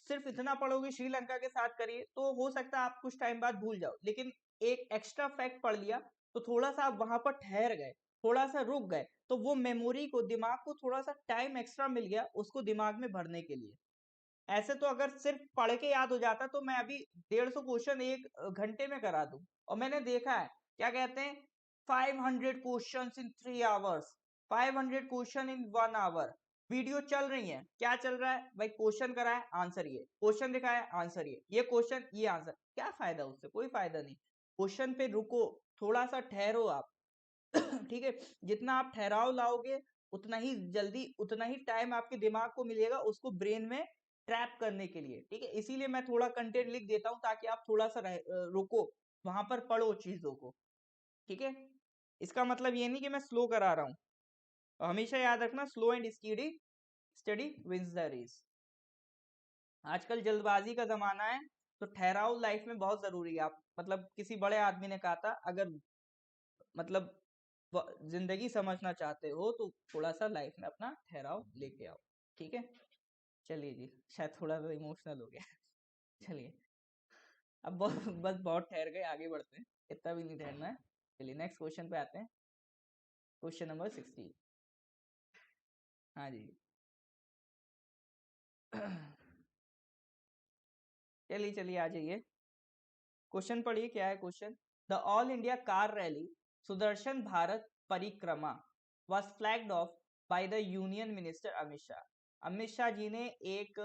S1: सिर्फ इतना पढ़ोगे श्रीलंका के साथ करिए तो हो सकता है आप कुछ टाइम बाद भूल जाओ, लेकिन एक एक्स्ट्रा फैक्ट पढ़ लिया तो थोड़ा सा आप वहां पर ठहर गए, थोड़ा सा रुक गए, तो वो मेमोरी को दिमाग को थोड़ा सा टाइम एक्स्ट्रा मिल गया उसको दिमाग में भरने के लिए। ऐसे तो अगर सिर्फ पढ़ के याद हो जाता तो मैं अभी 150 क्वेश्चन एक घंटे में करा दूं। और मैंने देखा है क्या कहते हैं 500 question in 3 hours, 500 question in 1 hour. Video चल रही है, क्या चल रहा है भाई? क्वेश्चन करा है आंसर ये, क्वेश्चन दिखाया आंसर ये क्वेश्चन ये आंसर। क्या फायदा उससे? कोई फायदा नहीं। क्वेश्चन पे रुको, थोड़ा सा ठहरो आप। ठीक है, जितना आप ठहराव लाओगे उतना ही जल्दी उतना ही टाइम आपके दिमाग को मिलेगा उसको ब्रेन में ट्रैप करने के लिए। ठीक है, इसीलिए मैं थोड़ा कंटेंट लिख देता हूँ ताकि आप थोड़ा सा रुको, वहां पर पढ़ो चीजों को। ठीक है, इसका मतलब ये नहीं कि मैं स्लो करा रहा हूँ। हमेशा याद रखना slow and steady steady wins the race. आजकल जल्दबाजी का जमाना है, तो ठहराव लाइफ में बहुत जरूरी है। आप मतलब किसी बड़े आदमी ने कहा था अगर मतलब जिंदगी समझना चाहते हो तो थोड़ा सा लाइफ में अपना ठहराव लेके आओ। ठीक है, चलिए जी, शायद थोड़ा सा इमोशनल हो गया। चलिए अब बस बहुत ठहर गए, आगे बढ़ते हैं, इतना भी नहीं ठहरना है। चलिए नेक्स्ट क्वेश्चन पे आते हैं, क्वेश्चन नंबर 60। हाँ जी। चलिए चलिए आ जाइए, क्वेश्चन पढ़िए क्या है question. The all India car rally Sudarshan Bharat Parikrama was flagged off by the union minister Amit Shah. Amit Shah ji ने एक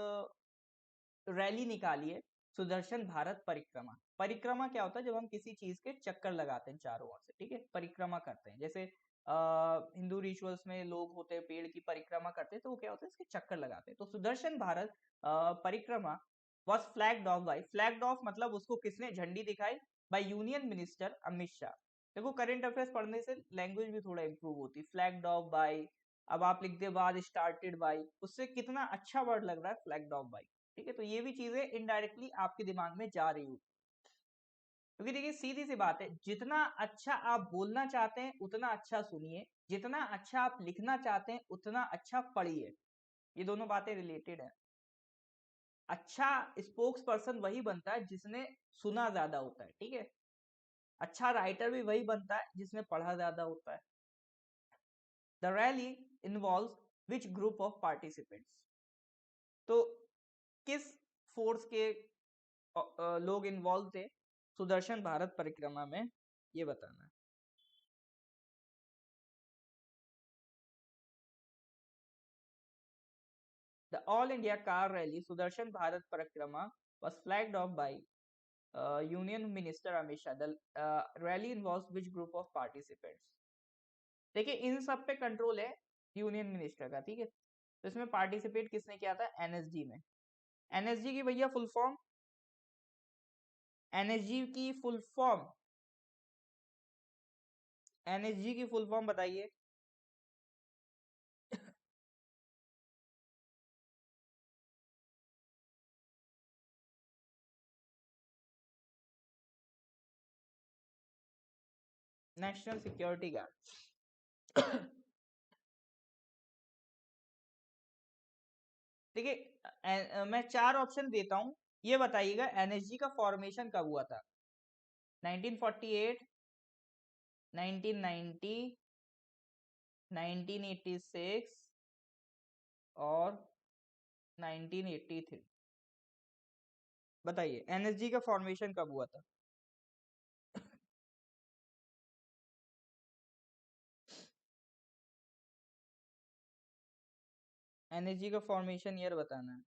S1: रैली निकाली है सुदर्शन भारत परिक्रमा। परिक्रमा क्या होता है? जब हम किसी चीज के चक्कर लगाते हैं चारों ओर से, ठीक है, परिक्रमा करते हैं। जैसे हिंदू रिचुअल्स में लोग होते हैं पेड़ की परिक्रमा करते हैं, तो वो क्या होता है इसके चक्कर लगाते हैं। तो Sudarshan Bharat Parikrama was flagged of by, flagged of मतलब उसको किसने झंडी दिखाई? By union minister Amit Shah. देखो करंट अफेयर्स पढ़ने से लैंग्वेज भी थोड़ा इंप्रूव होती है। फ्लैग्ड ऑफ बाय अब आप लिखते बाद स्टार्टेड बाई, उससे कितना अच्छा वर्ड लग रहा है फ्लैग्ड ऑफ बाई। ठीक है, तो ये भी चीजें इनडायरेक्टली आपके दिमाग में जा रही होती, क्योंकि देखिए सीधी सी बात है, जितना अच्छा आप बोलना चाहते हैं उतना अच्छा सुनिए, जितना अच्छा आप लिखना चाहते हैं उतना अच्छा पढ़िए। ये दोनों बातें रिलेटेड है। अच्छा स्पोक्स पर्सन वही बनता है जिसने सुना ज्यादा होता है, ठीक है। अच्छा राइटर भी वही बनता है जिसने पढ़ा ज्यादा होता है। The rally involves which group of participants, तो किस फोर्स के लोग इन्वॉल्व थे सुदर्शन भारत परिक्रमा में, ये बताना है। The all India car rally Sudarshan Bharat परिक्रमा was flagged off by union minister Amit Shah. The rally involves which group of participants, देखिए इन सब पे कंट्रोल है यूनियन मिनिस्टर का, ठीक है। तो इसमें पार्टिसिपेट किसने किया था, एनएसजी में। एनएसजी की भैया फुल फॉर्म, एनएसजी की फुल फॉर्म, एनएसजी की फुल फॉर्म बताइए। National security guard. देखिए मैं चार ऑप्शन देता हूं, ये बताइएगा एनएसजी का फॉर्मेशन कब हुआ था। 1948, 1990, 1986 और 1983। बताइए एनएसजी का फॉर्मेशन कब हुआ था। एनएसजी का फॉर्मेशन ईयर बताना है।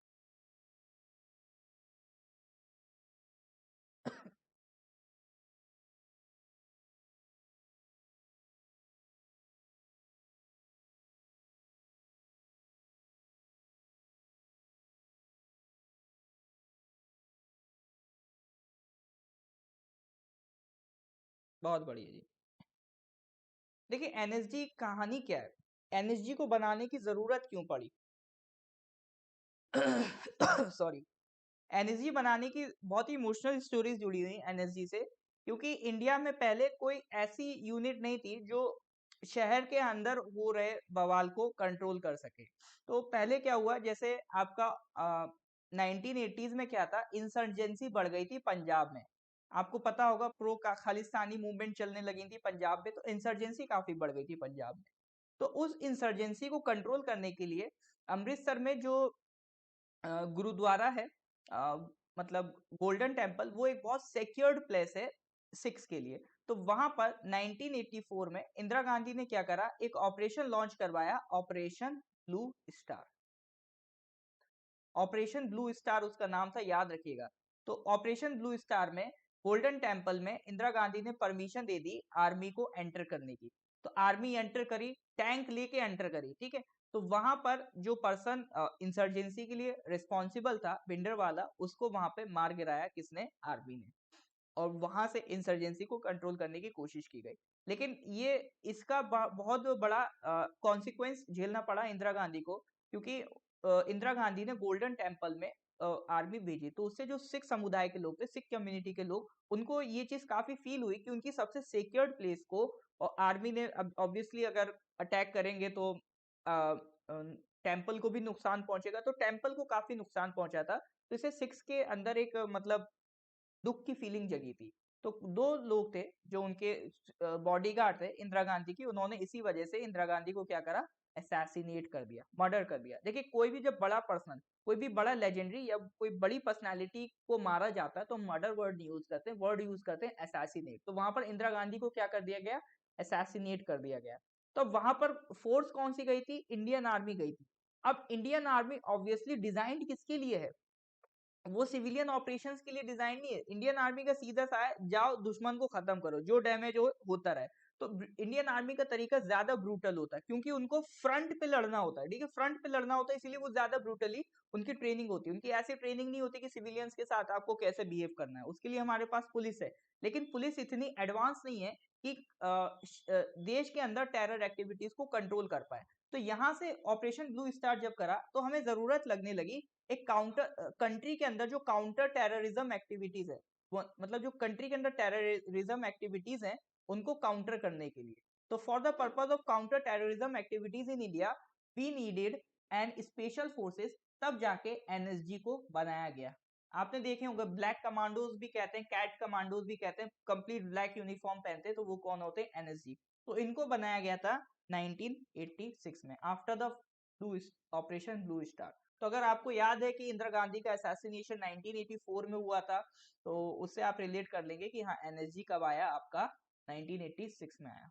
S1: बहुत बढ़िया जी। देखिए एनएसजी कहानी क्या है, एनएसजी को बनाने की जरूरत क्यों पड़ी। सॉरी, एनएसजी बनाने की बहुत ही इमोशनल स्टोरीज जुड़ी हुई एनएसजी से, क्योंकि इंडिया में पहले कोई ऐसी यूनिट नहीं थी जो शहर के अंदर हो रहे बवाल को कंट्रोल कर सके। तो पहले क्या हुआ, जैसे आपका 1980s में क्या था, इंसर्जेंसी बढ़ गई थी पंजाब में। आपको पता होगा प्रो का खालिस्तानी मूवमेंट चलने लगी थी पंजाब में, तो इंसर्जेंसी काफी बढ़ गई थी पंजाब में। तो उस इंसर्जेंसी को कंट्रोल करने के लिए अमृतसर में जो गुरुद्वारा है, अ, मतलब गोल्डन टेम्पल, वो एक बहुत सिक्योर्ड प्लेस है सिख्स के लिए। तो वहां पर 1984 में इंदिरा गांधी ने क्या करा, एक ऑपरेशन लॉन्च करवाया, operation blue star. Operation blue star उसका नाम था, याद रखिएगा। तो ऑपरेशन ब्लू स्टार में गोल्डन टेम्पल में इंदिरा गांधी ने परमिशन दे दी आर्मी को एंटर करने की। तो आर्मी एंटर करी, टैंक लेके एंटर करी, ठीक है। तो वहां पर जो पर्सन इंसर्जेंसी के लिए रिस्पॉन्सिबल था, भिंडरवाला, उसको वहां पे मार गिराया किसने, आर्मी ने। और वहां से इंसर्जेंसी को कंट्रोल करने की कोशिश की गई। लेकिन ये इसका बहुत बड़ा कॉन्सिक्वेंस झेलना पड़ा इंदिरा गांधी को, क्योंकि इंदिरा गांधी ने गोल्डन टेम्पल में आर्मी भेजी, तो उससे जो सिख समुदाय के लोग थे, सिख कम्युनिटी के लोग, उनको ये चीज काफी फील हुई कि उनकी सबसे सिक्योर्ड प्लेस को आर्मी ने, ऑब्वियसली अगर अटैक करेंगे तो टेम्पल को भी नुकसान पहुंचेगा, तो टेम्पल को काफी नुकसान पहुंचा था। तो इसे सिख्स के अंदर एक मतलब दुख की फीलिंग जगी थी। तो दो लोग थे जो उनके बॉडीगार्ड थे इंदिरा गांधी की, उन्होंने इसी वजह से इंदिरा गांधी को क्या करा, असैसिनेट कर दिया, मर्डर कर दिया। देखिए कोई भी जब बड़ा पर्सन, कोई भी बड़ा लेजेंडरी या कोई बड़ी पर्सनालिटी को मारा जाता है तो मर्डर वर्ड नहीं यूज करते, वर्ड यूज करते हैं असैसिनेट। तो वहां पर इंदिरा गांधी को क्या कर दिया गया, असैसिनेट कर दिया गया। तो वहां पर फोर्स कौन सी गई थी, इंडियन आर्मी गई थी। अब इंडियन आर्मी ऑब्वियसली डिजाइंड किसके लिए है, वो सिविलियन ऑपरेशंस के लिए डिजाइन नहीं है। इंडियन आर्मी का सीधा सा है, जाओ दुश्मन को खत्म करो, जो डैमेज हो होता रहे। तो इंडियन आर्मी का तरीका ज्यादा ब्रूटल होता है, क्योंकि उनको फ्रंट पे लड़ना होता है, ठीक है, फ्रंट पे लड़ना होता है, इसीलिए वो ज्यादा ब्रूटली उनकी ट्रेनिंग होती है। उनकी ऐसी ट्रेनिंग नहीं होती कि सिविलियंस के साथ आपको कैसे बिहेव करना है, उसके लिए हमारे पास पुलिस है। लेकिन पुलिस इतनी एडवांस नहीं है कि देश के अंदर टेरर एक्टिविटीज को कंट्रोल कर पाए। तो यहाँ से ऑपरेशन ब्लू स्टार जब करा तो हमें जरूरत लगने लगी एक काउंटर कंट्री के अंदर जो काउंटर टेररिज्म एक्टिविटीज है, मतलब जो कंट्री के अंदर टेररिज्म एक्टिविटीज है उनको काउंटर करने के लिए। तो for the purpose of counter terrorism activities in India we needed and special forces, तब जाके एनएसजी को बनाया गया। आपने देखे होंगे ब्लैक कमांडोज भी कहते हैं, कैट कमांडोज भी कहते हैं, कंप्लीट ब्लैक यूनिफॉर्म पहनते हैं, तो वो कौन होते हैं? एनएसजी। तो इनको बनाया गया था 1986 में after the blue operation blue star. तो अगर आपको याद है कि इंदिरा गांधी का असैसिनेशन 1984 में हुआ था, तो उससे आप रिलेट कर लेंगे कि हाँ एनएसजी कब आया आपका? 1986 में आया।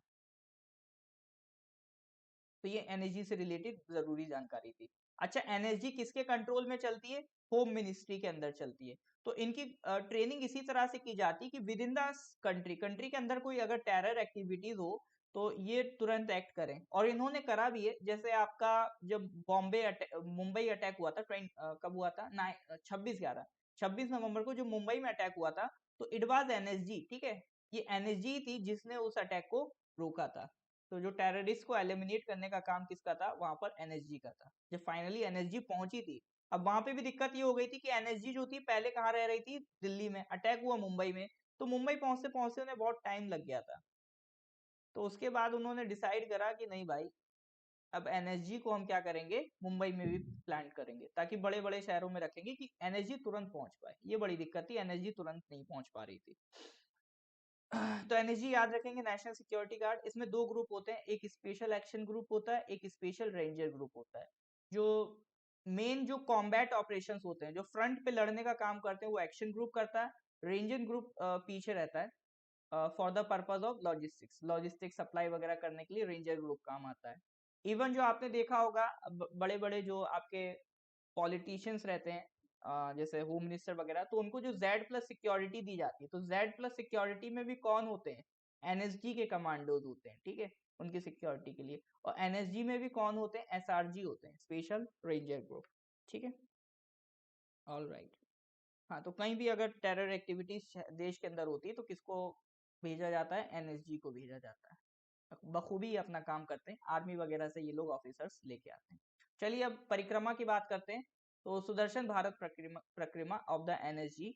S1: तो ये एनएसजी से रिलेटेड जरूरी जानकारी थी। अच्छा, एनएसजी किसके कंट्रोल में चलती है? होम मिनिस्ट्री के अंदर चलती है। तो इनकी ट्रेनिंग इसी तरह से की जाती है कि विद इन द कंट्री के अंदर कोई अगर टेरर एक्टिविटीज हो तो ये तुरंत एक्ट करें, और इन्होंने करा भी है। जैसे आपका जब मुंबई अटैक हुआ था, कब हुआ था? 26/11 को जो मुंबई में अटैक हुआ था, तो इट वाज एनएसजी, ठीक है। ये एनएसजी थी जिसने उस अटैक को रोका था। तो जो टेररिस्ट को एलिमिनेट करने का काम किसका था? वहां पर एनएसजी का था। जब फाइनली एनएसजी पहुंची थी, अब वहां पे भी दिक्कत ये हो गई थी कि एनएसजी जो थी पहले कहाँ रह रही थी? दिल्ली में। अटैक हुआ मुंबई में, तो मुंबई पहुंचते पहुंचते उन्हें बहुत टाइम लग गया था। तो उसके बाद उन्होंने डिसाइड करा कि नहीं भाई, अब एनएसजी को हम क्या करेंगे? मुंबई में भी प्लांट करेंगे, ताकि बड़े बड़े शहरों में रखेंगे कि एनएसजी तुरंत पहुंच पाए। ये बड़ी दिक्कत थी, एनएसजी तुरंत नहीं पहुंच पा रही थी। तो एनएसजी याद रखेंगे, नेशनल सिक्योरिटी गार्ड। इसमें दो ग्रुप होते हैं, एक स्पेशल एक्शन ग्रुप होता है, एक स्पेशल रेंजर ग्रुप होता है। जो मेन जो कॉम्बैट ऑपरेशंस होते हैं, जो फ्रंट पे लड़ने का काम करते हैं, वो एक्शन ग्रुप करता है। रेंजर ग्रुप पीछे रहता है for the purpose of logistics supply वगैरह करने के लिए रेंजर ग्रुप काम आता है। इवन जो आपने देखा होगा बड़े बड़े जो आपके पॉलिटिशियंस रहते हैं, जैसे होम मिनिस्टर वगैरह, तो उनको जो Z+ सिक्योरिटी दी जाती है, तो Z+ सिक्योरिटी में भी कौन होते हैं? एनएसजी के कमांडोज होते हैं, ठीक है, उनकी सिक्योरिटी के लिए। और एनएसजी में भी कौन होते हैं? एसआरजी होते हैं, स्पेशल रेंजर ग्रुप, ठीक है। All right. हाँ, तो कहीं भी अगर टेरर एक्टिविटीज देश के अंदर होती है तो किसको भेजा जाता है? एनएसजी को भेजा जाता है। बखूबी अपना काम करते हैं, आर्मी वगैरह से ये लोग ऑफिसर्स लेके आते हैं। चलिए अब परिक्रमा की बात करते हैं। तो सुदर्शन भारत परिक्रमा ऑफ द एनएसजी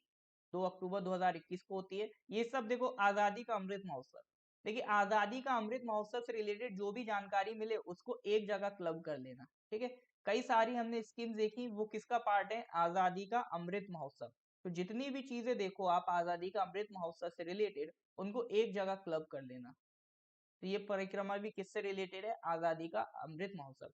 S1: 2 अक्टूबर 2021 को होती है। ये सब देखो आजादी का अमृत महोत्सव। देखिए, आजादी का अमृत महोत्सव से रिलेटेड जो भी जानकारी मिले उसको एक जगह क्लब कर लेना, ठीक है। कई सारी हमने स्कीम्स देखी, वो किसका पार्ट है? आजादी का अमृत महोत्सव। तो जितनी भी चीजें देखो आप आजादी का अमृत महोत्सव से रिलेटेड, उनको एक जगह क्लब कर लेना। तो ये परिक्रमा भी किससे रिलेटेड है? आजादी का अमृत महोत्सव।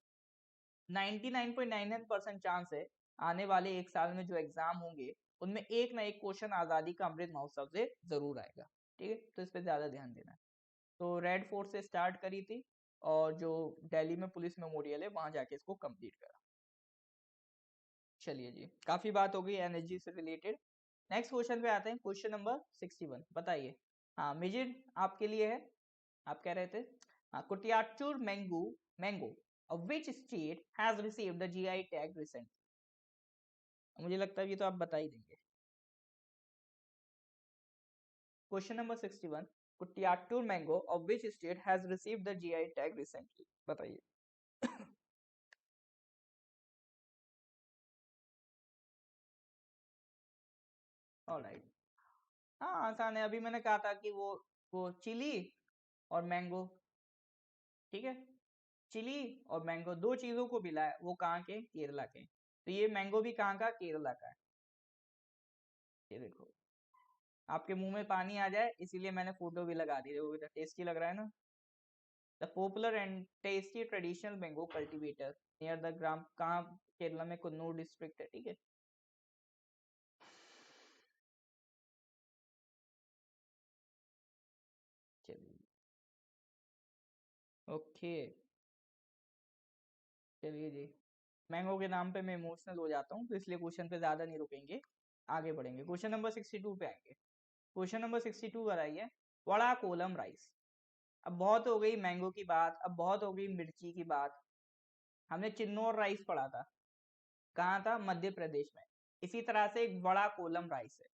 S1: 99.99% चांस है आने वाले एक साल में जो एग्जाम होंगे उनमें एक ना एक क्वेश्चन आजादी का अमृत महोत्सव से जरूर आएगा, ठीक है। तो इस पे ज्यादा ध्यान देना है। तो रेड फोर्ट से स्टार्ट करी थी, और जो दिल्ली में पुलिस मेमोरियल है वहां जाके इसको कंप्लीट करा। चलिए जी, काफी बात हो गई एनएसजी से रिलेटेड। नेक्स्ट क्वेश्चन पे आते हैं, क्वेश्चन नंबर 61। बताइए। हाँ मिजिड आपके लिए है। आप कह रहे थे कुटियाटूर mango of which state has received the GI tag recently? मुझे लगता है ये तो आप बता ही देंगे। Question number 61, Kuttiattoor mango of which state has received the GI tag recently? बताइए। ऑलराइट, हाँ आसान है। अभी मैंने कहा था कि वो चिली और मैंगो, ठीक है। चिली और मैंगो दो चीजों को मिला है, वो कहाँ के? केरला के। तो ये मैंगो भी कहाँ का? केरला का है। ये देखो, आपके मुंह में पानी आ जाए इसीलिए मैंने फोटो भी लगा दी। वो टेस्टी लग रहा है ना। The popular and tasty traditional mango cultivator near the ग्राम, कहाँ? केरला में कन्नूर डिस्ट्रिक्ट है, ठीक है। चलिए, ओके, चलिए जी। मैंगो के नाम पे मैं इमोशनल हो जाता हूँ, तो इसलिए क्वेश्चन पे ज्यादा नहीं रुकेंगे, आगे बढ़ेंगे। क्वेश्चन नंबर 62 पे आएंगे। क्वेश्चन नंबर 62 बताइए। वड़ा कोलम राइस। अब बहुत हो गई मैंगो की बात, अब बहुत हो गई मिर्ची की बात। हमने चिन्नौर राइस पढ़ा था, कहाँ था? मध्य प्रदेश में। इसी तरह से एक बड़ा कोलम राइस है,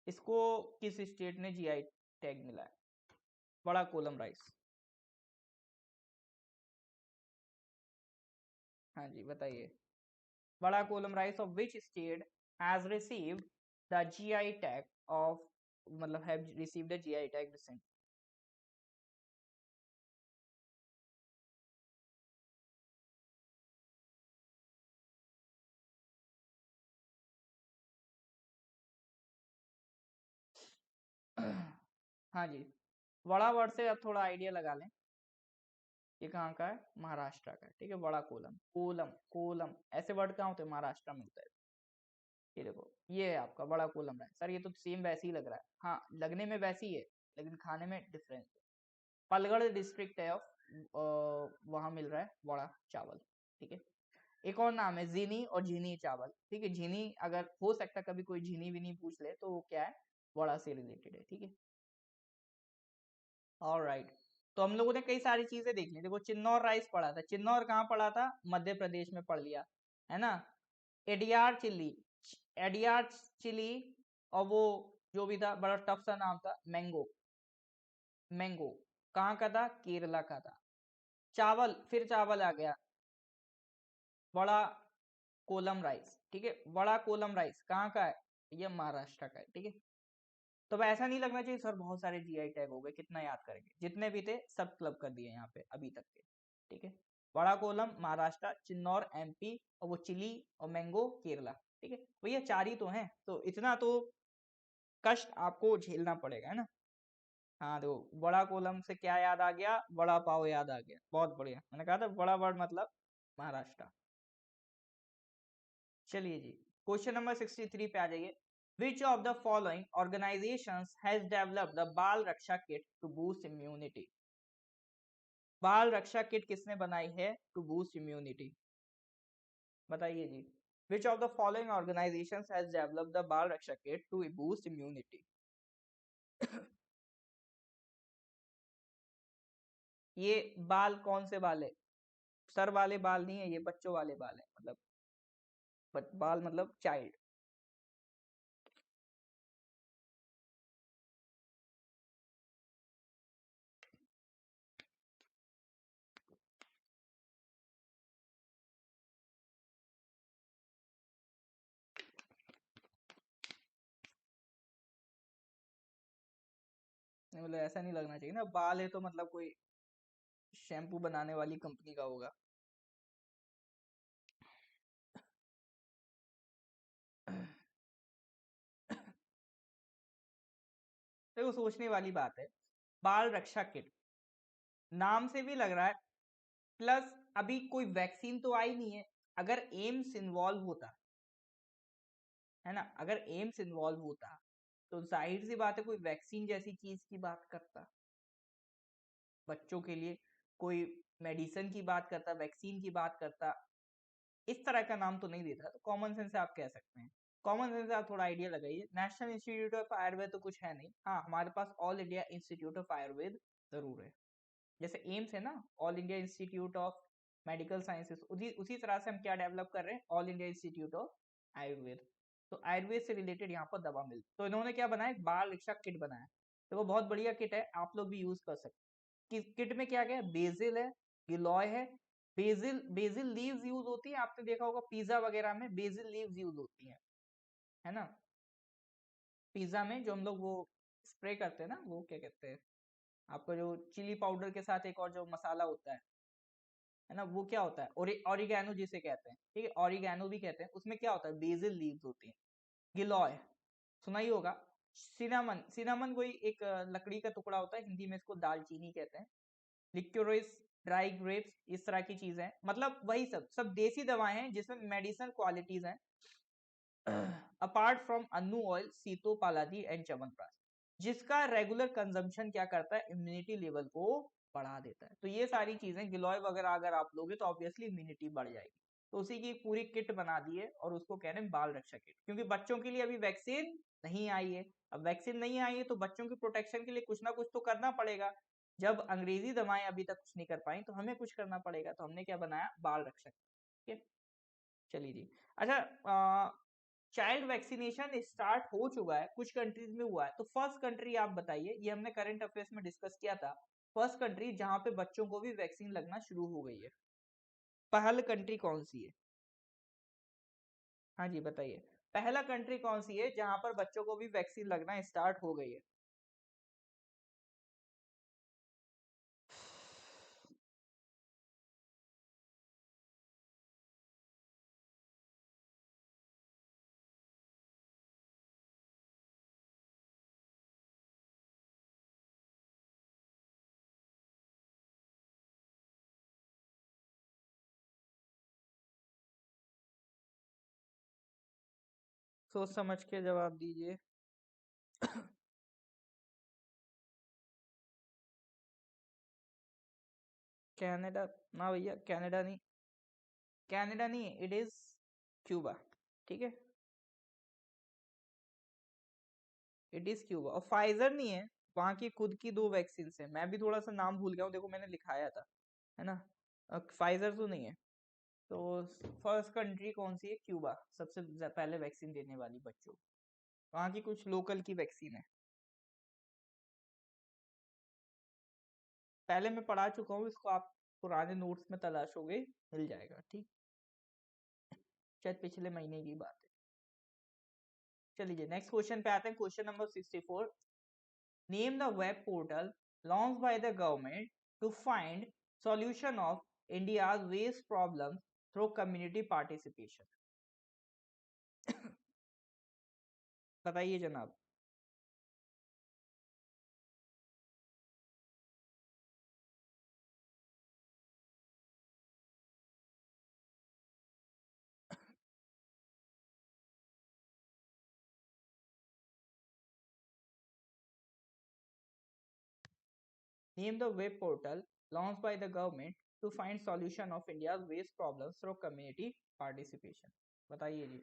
S1: इसको किस स्टेट ने जीआई टैग मिला है? बड़ा कोलम राइस। हाँ जी बताइए। Bada Kolam rice of which state has received the GI tag of, मतलब have received the GI tag recent. हाँ जी, बड़ा वर्ड से अब थोड़ा आइडिया लगा लें। ये कहाँ का है? महाराष्ट्र का है। ठीक है, बड़ा कोलम, कोलम कोलम ऐसे वर्ड कहाँ होते हैं? महाराष्ट्र में होता है। ये देखो, ये है आपका बड़ा कोलम है सर। ये तो सेम वैसे ही लग रहा है, हाँ लगने में वैसे ही है, लेकिन खाने में डिफरेंस है। पलगढ़ डिस्ट्रिक्ट है ऑफ, वहां मिल रहा है बड़ा चावल। ठीक है, एक और नाम है जीनी और झीनी चावल। ठीक है, झीनी अगर हो सकता कभी कोई झीनी विनी पूछ ले तो वो क्या है? बड़ा से रिलेटेड है। ठीक है, ऑलराइट। तो हम लोगों ने कई सारी चीजें देख ली। देखो चिन्नौर राइस पढ़ा था, चिन्नौर कहाँ पढ़ा था? मध्य प्रदेश में पढ़ लिया है ना। एडियार चिल्ली, एडियार चिली, और वो जो भी था बड़ा टफ सा नाम था, मैंगो, मैंगो कहाँ का था? केरला का था। चावल, फिर चावल आ गया, बड़ा कोलम राइस। ठीक है, बड़ा कोलम राइस कहाँ का है? ये महाराष्ट्र का है। ठीक है, तो अब ऐसा नहीं लगना चाहिए सर बहुत सारे जीआई टैग हो गए, कितना याद करेंगे? जितने भी थे सब क्लब कर दिए यहाँ पे अभी तक के। ठीक है, बड़ा कोलम महाराष्ट्र, चिन्नौर एमपी, और वो चिली और मैंगो केरला। ठीक है भैया, चार ही तो हैं, तो इतना तो कष्ट आपको झेलना पड़ेगा, है ना। हाँ तो बड़ा कोलम से क्या याद आ गया? बड़ा पाव याद आ गया, बहुत बढ़िया। मैंने कहा था बड़ा वर्ड मतलब महाराष्ट्र। चलिए जी, क्वेश्चन नंबर 63 पे आ जाइए। विच of the following organisations has developed the Bal Raksha kit to boost immunity? बाल रक्षा किट किसने बनाई है टू बूस्ट इम्यूनिटी? बताइए जी। Which of the following organisations has developed the Bal Raksha kit to boost immunity? ये बाल कौन से बाल है? सर वाले बाल नहीं है, ये बच्चों वाले बाल है, मतलब बाल मतलब चाइल्ड। मतलब ऐसा नहीं लगना चाहिए ना, बाल है तो मतलब कोई शैम्पू बनाने वाली कंपनी का होगा। देखो सोचने वाली बात है, बाल रक्षा किट नाम से भी लग रहा है, प्लस अभी कोई वैक्सीन तो आई नहीं है। अगर एम्स इन्वॉल्व होता है ना, अगर एम्स इन्वॉल्व होता तो जाहिर सी बात है कोई वैक्सीन जैसी चीज की बात करता, बच्चों के लिए कोई मेडिसिन की बात करता, वैक्सीन की बात करता। इस तरह का नाम तो नहीं देता, तो कॉमन सेंस से आप कह सकते हैं। कॉमन सेंस से आप थोड़ा आइडिया लगाइए। नेशनल इंस्टीट्यूट ऑफ आयुर्वेद तो कुछ है नहीं, हाँ हमारे पास all India institute of Ayurveda जरूर है। जैसे एम्स है ना, all India institute of medical sciences, उसी उसी तरह से हम क्या डेवलप कर रहे हैं? All India institute of Ayurveda. तो आयुर्वेद से रिलेटेड यहाँ पर दवा मिलती, तो इन्होंने क्या बनाया? बाल रक्षा किट बनाया। तो वो बहुत बढ़िया किट है, आप लोग भी यूज कर सकते। किट में क्या क्या है? बेसिल है, गिलॉय है। बेसिल, बेसिल लीव्स यूज होती है, आपने देखा होगा पिज्जा वगैरह में बेसिल लीव्स यूज होती है ना। पिज्जा में जो हम लोग वो स्प्रे करते हैं ना, वो क्या कहते हैं आपका, जो चिली पाउडर के साथ एक और जो मसाला होता है ना, वो क्या होता है? ऑरिगेनो जिसे कहते हैं। ठीक है, ऑरिगेनो भी कहते हैं। उसमें क्या होता है? बेसिल लीव्स होती हैं। गिलॉय सुना ही होगा। सिनामन, सिनामन कोई एक लकड़ी का टुकड़ा होता है, हिंदी में इसको दालचीनी कहते हैं। लिक्योरिस, ड्राई ग्रेप्स, इस तरह की चीजें, मतलब वही सब सब देसी दवाएं हैं जिसमें मेडिसिनल क्वालिटीज हैं। Apart from Anu oil, Sitopaladi and Chyawanprash, जिसका रेगुलर कंजम्पशन क्या करता है? इम्यूनिटी लेवल को बढ़ा देता है। तो ये सारी चीजें गिलोय वगैरह अगर आप लोगे तो ऑब्वियसली इम्यूनिटी बढ़ जाएगी। तो उसी की पूरी किट बना दी है और उसको कह रहे हैं बाल रक्षा किट, क्योंकि बच्चों के लिए अभी वैक्सीन नहीं आई है। अब वैक्सीन नहीं आई है तो बच्चों की प्रोटेक्शन के लिए कुछ ना कुछ तो करना पड़ेगा। जब अंग्रेजी दवाएं अभी तक कुछ नहीं कर पाई तो हमें कुछ करना पड़ेगा, तो हमने क्या बनाया? बाल रक्षा किट। ठीक है, चलिए जी। अच्छा, चाइल्ड वैक्सीनेशन स्टार्ट हो चुका है, कुछ कंट्रीज में हुआ है, तो फर्स्ट कंट्री आप बताइए, ये हमने करंट अफेयर्स में डिस्कस किया था। फर्स्ट कंट्री जहां पे बच्चों को भी वैक्सीन लगना शुरू हो गई है। पहल कंट्री कौन सी है? हाँ जी बताइए, पहला कंट्री कौन सी है जहां पर बच्चों को भी वैक्सीन लगना स्टार्ट हो गई है? सोच समझ के जवाब दीजिए। कनाडा? ना भैया, कनाडा नहीं, कनाडा नहीं, इट इज क्यूबा। ठीक है, इट इज क्यूबा, और फाइजर नहीं है। वहां की खुद की दो वैक्सीन है, मैं भी थोड़ा सा नाम भूल गया हूँ, देखो मैंने लिखाया था, है ना। फाइजर तो नहीं है। तो फर्स्ट कंट्री कौन सी है? क्यूबा, सबसे पहले वैक्सीन देने वाली बच्चों, वहाँ की कुछ लोकल की वैक्सीन है। पहले मैं पढ़ा चुका हूँ इसको, आप पुराने नोट्स में तलाशोगे, मिल जाएगा, ठीक। शायद पिछले महीने की बात है। चलिए नेक्स्ट क्वेश्चन पे आते हैं, question number 64। Name the web portal launched by the government to find solution of India's waste problem through community participation. बताइए जनाब। Name the web portal launched by the government to find solution of India's waste problems through community participation। बताइए जी।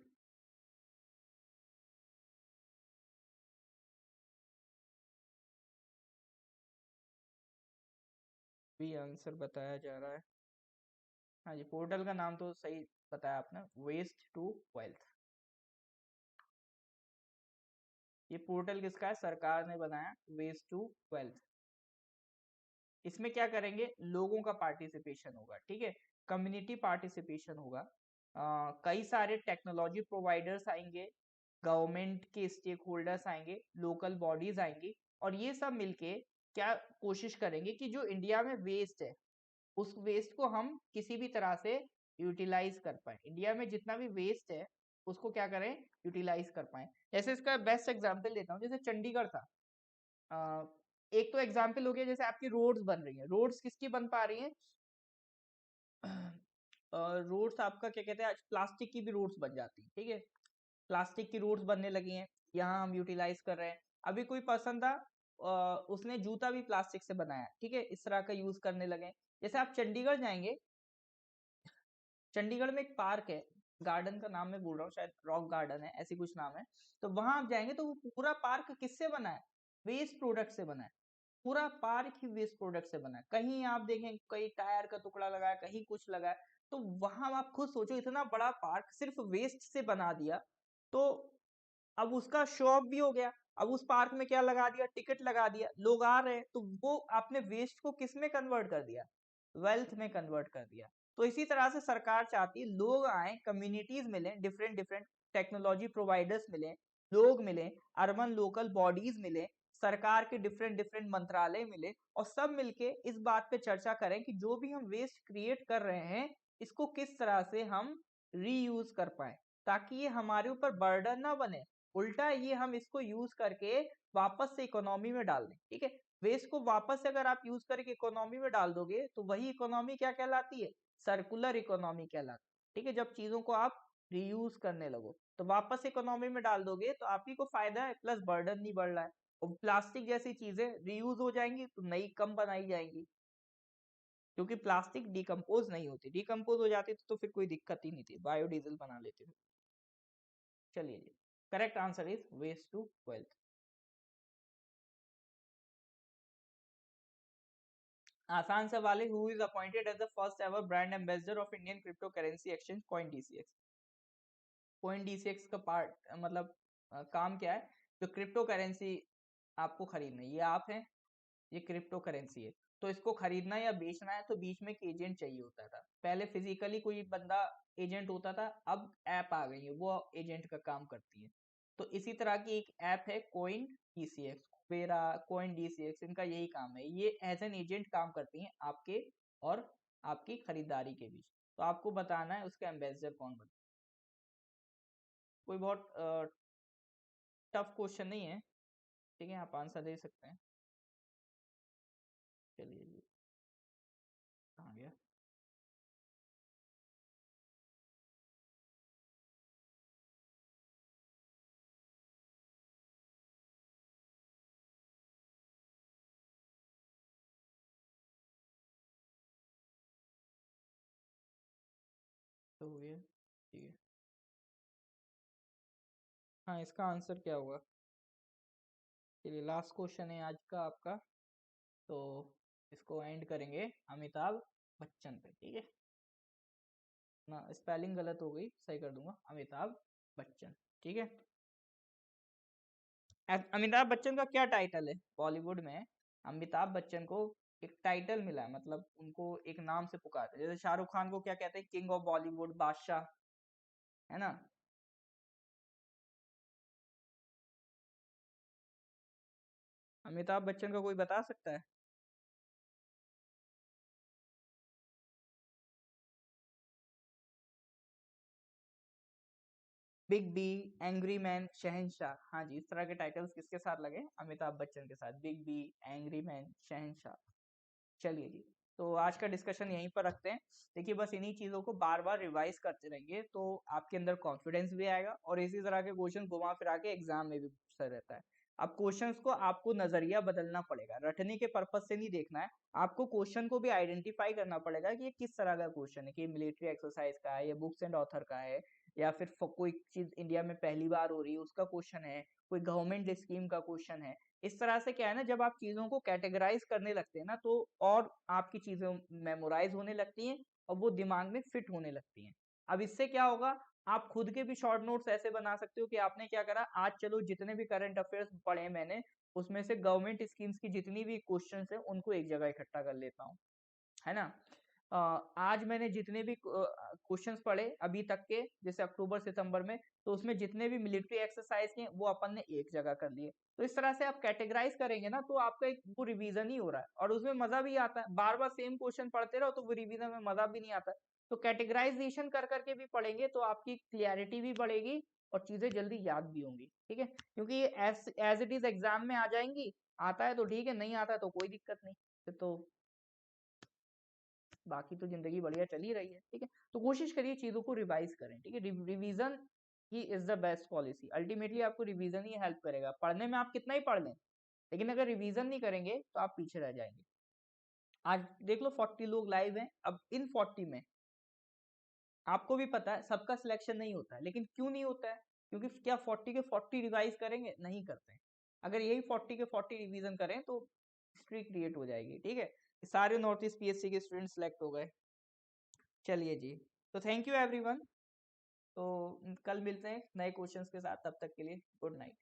S1: भी आंसर बताया जा रहा है। हाँ जी, पोर्टल का नाम तो सही बताया आपने, वेस्ट टू वेल्थ। ये पोर्टल किसका है? सरकार ने बनाया, वेस्ट टू वेल्थ। इसमें क्या करेंगे? लोगों का पार्टिसिपेशन होगा, ठीक है, कम्युनिटी पार्टिसिपेशन होगा। कई सारे टेक्नोलॉजी प्रोवाइडर्स आएंगे, गवर्नमेंट के स्टेक होल्डर्स आएंगे, लोकल बॉडीज आएंगी, और ये सब मिलके क्या कोशिश करेंगे कि जो इंडिया में वेस्ट है, उस वेस्ट को हम किसी भी तरह से यूटिलाइज कर पाए। इंडिया में जितना भी वेस्ट है उसको क्या करें? यूटिलाइज कर पाए। जैसे इसका बेस्ट एग्जांपल देता हूँ, जैसे चंडीगढ़ था। अ, एक तो एग्जांपल हो गया, जैसे आपकी रोड्स बन रही हैं, रोड्स किसकी बन पा रही हैं? रोड्स आपका क्या कहते हैं, आज प्लास्टिक की भी रोड्स बन जाती है, ठीक है, प्लास्टिक की रोड्स बनने लगी हैं, यहाँ हम यूटिलाइज कर रहे हैं। अभी कोई पर्सन था, उसने जूता भी प्लास्टिक से बनाया, ठीक है, इस तरह का यूज करने लगे। जैसे आप चंडीगढ़ जाएंगे, चंडीगढ़ में एक पार्क है, गार्डन का नाम मैं बोल रहा हूँ, शायद रॉक गार्डन है, ऐसी कुछ नाम है। तो वहां आप जाएंगे तो वो पूरा पार्क किससे बना है? वेस्ट प्रोडक्ट से बना है। पूरा पार्क ही वेस्ट प्रोडक्ट से बना है। कहीं आप देखें, कहीं टायर का टुकड़ा लगा है, कहीं कुछ लगा है। तो वहां आप खुद सोचो, इतना बड़ा पार्क सिर्फ वेस्ट से बना दिया, तो अब उसका शो ऑफ भी हो गया। अब उस पार्क में क्या लगा दिया? टिकट लगा दिया, लोग आ रहे हैं, तो वो आपने वेस्ट को किस में कन्वर्ट कर दिया? वेल्थ में कन्वर्ट कर दिया। तो इसी तरह से सरकार चाहती है लोग आए, कम्युनिटीज मिले, डिफरेंट डिफरेंट टेक्नोलॉजी प्रोवाइडर्स मिले, लोग मिले, अर्बन लोकल बॉडीज मिले, सरकार के डिफरेंट डिफरेंट मंत्रालय मिले, और सब मिलके इस बात पे चर्चा करें कि जो भी हम वेस्ट क्रिएट कर रहे हैं, इसको किस तरह से हम रीयूज कर पाए, ताकि ये हमारे ऊपर बर्डन ना बने। उल्टा ये हम इसको यूज करके वापस से इकोनॉमी में डाल दें, ठीक है। वेस्ट को वापस से अगर आप यूज करके इकोनॉमी में डाल दोगे, तो वही इकोनॉमी क्या कहलाती है? सर्कुलर इकोनॉमी कहलाती है, ठीक है। जब चीजों को आप रीयूज करने लगो, तो वापस इकोनॉमी में डाल दोगे, तो आप ही को फायदा है, प्लस बर्डन नहीं बढ़ रहा है। और प्लास्टिक जैसी चीजें रीयूज हो जाएंगी, तो नई कम बनाई जाएंगी, क्योंकि प्लास्टिक डिकम्पोज नहीं होती, डिकम्पोज हो जाती तो फिर कोई दिक्कत ही नहीं थी, बायोडीजल बना लेते थे। चलिए जी, correct answer is waste to wealth. आसान सवाल है, who is appointed as the first ever brand ambassador of Indian crypto currency exchange Coin DCX? Coin DCX का पार्ट मतलब काम क्या है? जो क्रिप्टो करेंसी आपको खरीदना है, ये आप हैं, ये क्रिप्टो करेंसी है, तो इसको खरीदना या बेचना है तो बीच में एक एजेंट चाहिए होता था। पहले फिजिकली कोई बंदा एजेंट होता था, अब ऐप आ गई है वो एजेंट का काम करती है। तो इसी तरह की एक ऐप है coin DCX, vera, coin DCX, इनका यही काम है, ये एज एन एजेंट काम करती हैं आपके और आपकी खरीदारी के बीच। तो आपको बताना है उसका एम्बेसडर कौन बने। कोई बहुत टफ क्वेश्चन नहीं है, ठीक है, आप आंसर दे सकते हैं। चलिए जी, कहाँ गया? तो हो गया, ठीक है। हाँ, इसका आंसर क्या होगा? चलिए लास्ट क्वेश्चन है आज का आपका, तो इसको एंड करेंगे अमिताभ बच्चन पे, ठीक है ना? स्पेलिंग गलत हो गई, सही कर दूंगा, अमिताभ बच्चन, ठीक है। अमिताभ बच्चन का क्या टाइटल है बॉलीवुड में? अमिताभ बच्चन को एक टाइटल मिला है, मतलब उनको एक नाम से पुकारते हैं, जैसे शाहरुख खान को क्या कहते हैं? किंग ऑफ बॉलीवुड, बादशाह, है ना? अमिताभ बच्चन का कोई बता सकता है? बिग बी, एंग्री मैन, शहनशाह, हाँ जी, इस तरह के टाइटल्स किसके साथ लगे? अमिताभ बच्चन के साथ, बिग बी, एंग्री मैन, शहनशाह। चलिए जी, तो आज का डिस्कशन यहीं पर रखते हैं। देखिए बस इन्हीं चीज़ों को बार बार रिवाइज करते रहेंगे तो आपके अंदर कॉन्फिडेंस भी आएगा और इसी तरह के क्वेश्चन घुमा फिरा के एग्जाम में भी पूछता रहता है। अब क्वेश्चंस को आपको नजरिया बदलना पड़ेगा, रटने के पर्पज से नहीं देखना है, आपको क्वेश्चन को भी आइडेंटिफाई करना पड़ेगा कि ये किस तरह का क्वेश्चन है, कि मिलिट्री एक्सरसाइज का है या बुक्स एंड ऑथर का है, या फिर कोई चीज इंडिया में पहली बार हो रही है उसका क्वेश्चन है, कोई गवर्नमेंट स्कीम का क्वेश्चन है। इस तरह से क्या है ना, जब आप चीजों को कैटेगराइज करने लगते हैं ना तो और आपकी चीजें मेमोराइज होने लगती हैं और वो दिमाग में फिट होने लगती हैं। अब इससे क्या होगा, आप खुद के भी शॉर्ट नोट्स ऐसे बना सकते हो कि आपने क्या करा आज, चलो जितने भी करंट अफेयर्स पढ़े मैंने उसमें से गवर्नमेंट स्कीम्स की जितनी भी क्वेश्चंस है उनको एक जगह इकट्ठा कर लेता हूँ, है ना? आज मैंने जितने भी क्वेश्चंस पढ़े अभी तक के, जैसे अक्टूबर सितंबर में, तो उसमें जितने भी मिलिट्री एक्सरसाइज के वो अपन ने एक जगह कर लिए। तो इस तरह से आप कैटेगराइज करेंगे ना तो आपका एक वो रिवीजन ही हो रहा है और उसमें मजा भी आता है, बार बार सेम क्वेश्चन पढ़ते रहो तो वो रिवीजन में मजा भी नहीं आता। तो कैटेगराइजेशन कर करके भी पढ़ेंगे तो आपकी क्लियरिटी भी बढ़ेगी और चीजें जल्दी याद भी होंगी, ठीक है, क्योंकि ये एज इट इज एग्जाम में आ जाएंगी। आता है तो ठीक है, नहीं आता है तो कोई दिक्कत नहीं, फिर तो बाकी तो जिंदगी बढ़िया चल ही रही है, ठीक है। तो कोशिश करिए चीजों को रिवाइज करें, ठीक है, revision he is the best policy. Ultimately आपको रिवीजन ही हेल्प करेगा, पढ़ने में आप कितना ही पढ़ लें लेकिन अगर रिवीजन नहीं करेंगे तो आप पीछे रह जाएंगे। आज देख लो 40 लोग लाइव हैं, अब इन 40 में आपको भी पता है सबका सिलेक्शन नहीं होता है, लेकिन क्यों नहीं होता है? क्योंकि क्या 40 के 40 रिवाइज करेंगे? नहीं करते हैं। अगर यही 40 के 40 रिवीजन करें तो हिस्ट्री क्रिएट हो जाएगी, ठीक है। सारे नॉर्थ ईस्ट पीएससी के स्टूडेंट सेलेक्ट हो गए। चलिए जी, तो थैंक यू एवरीवन। तो कल मिलते हैं नए क्वेश्चंस के साथ, तब तक के लिए गुड नाइट।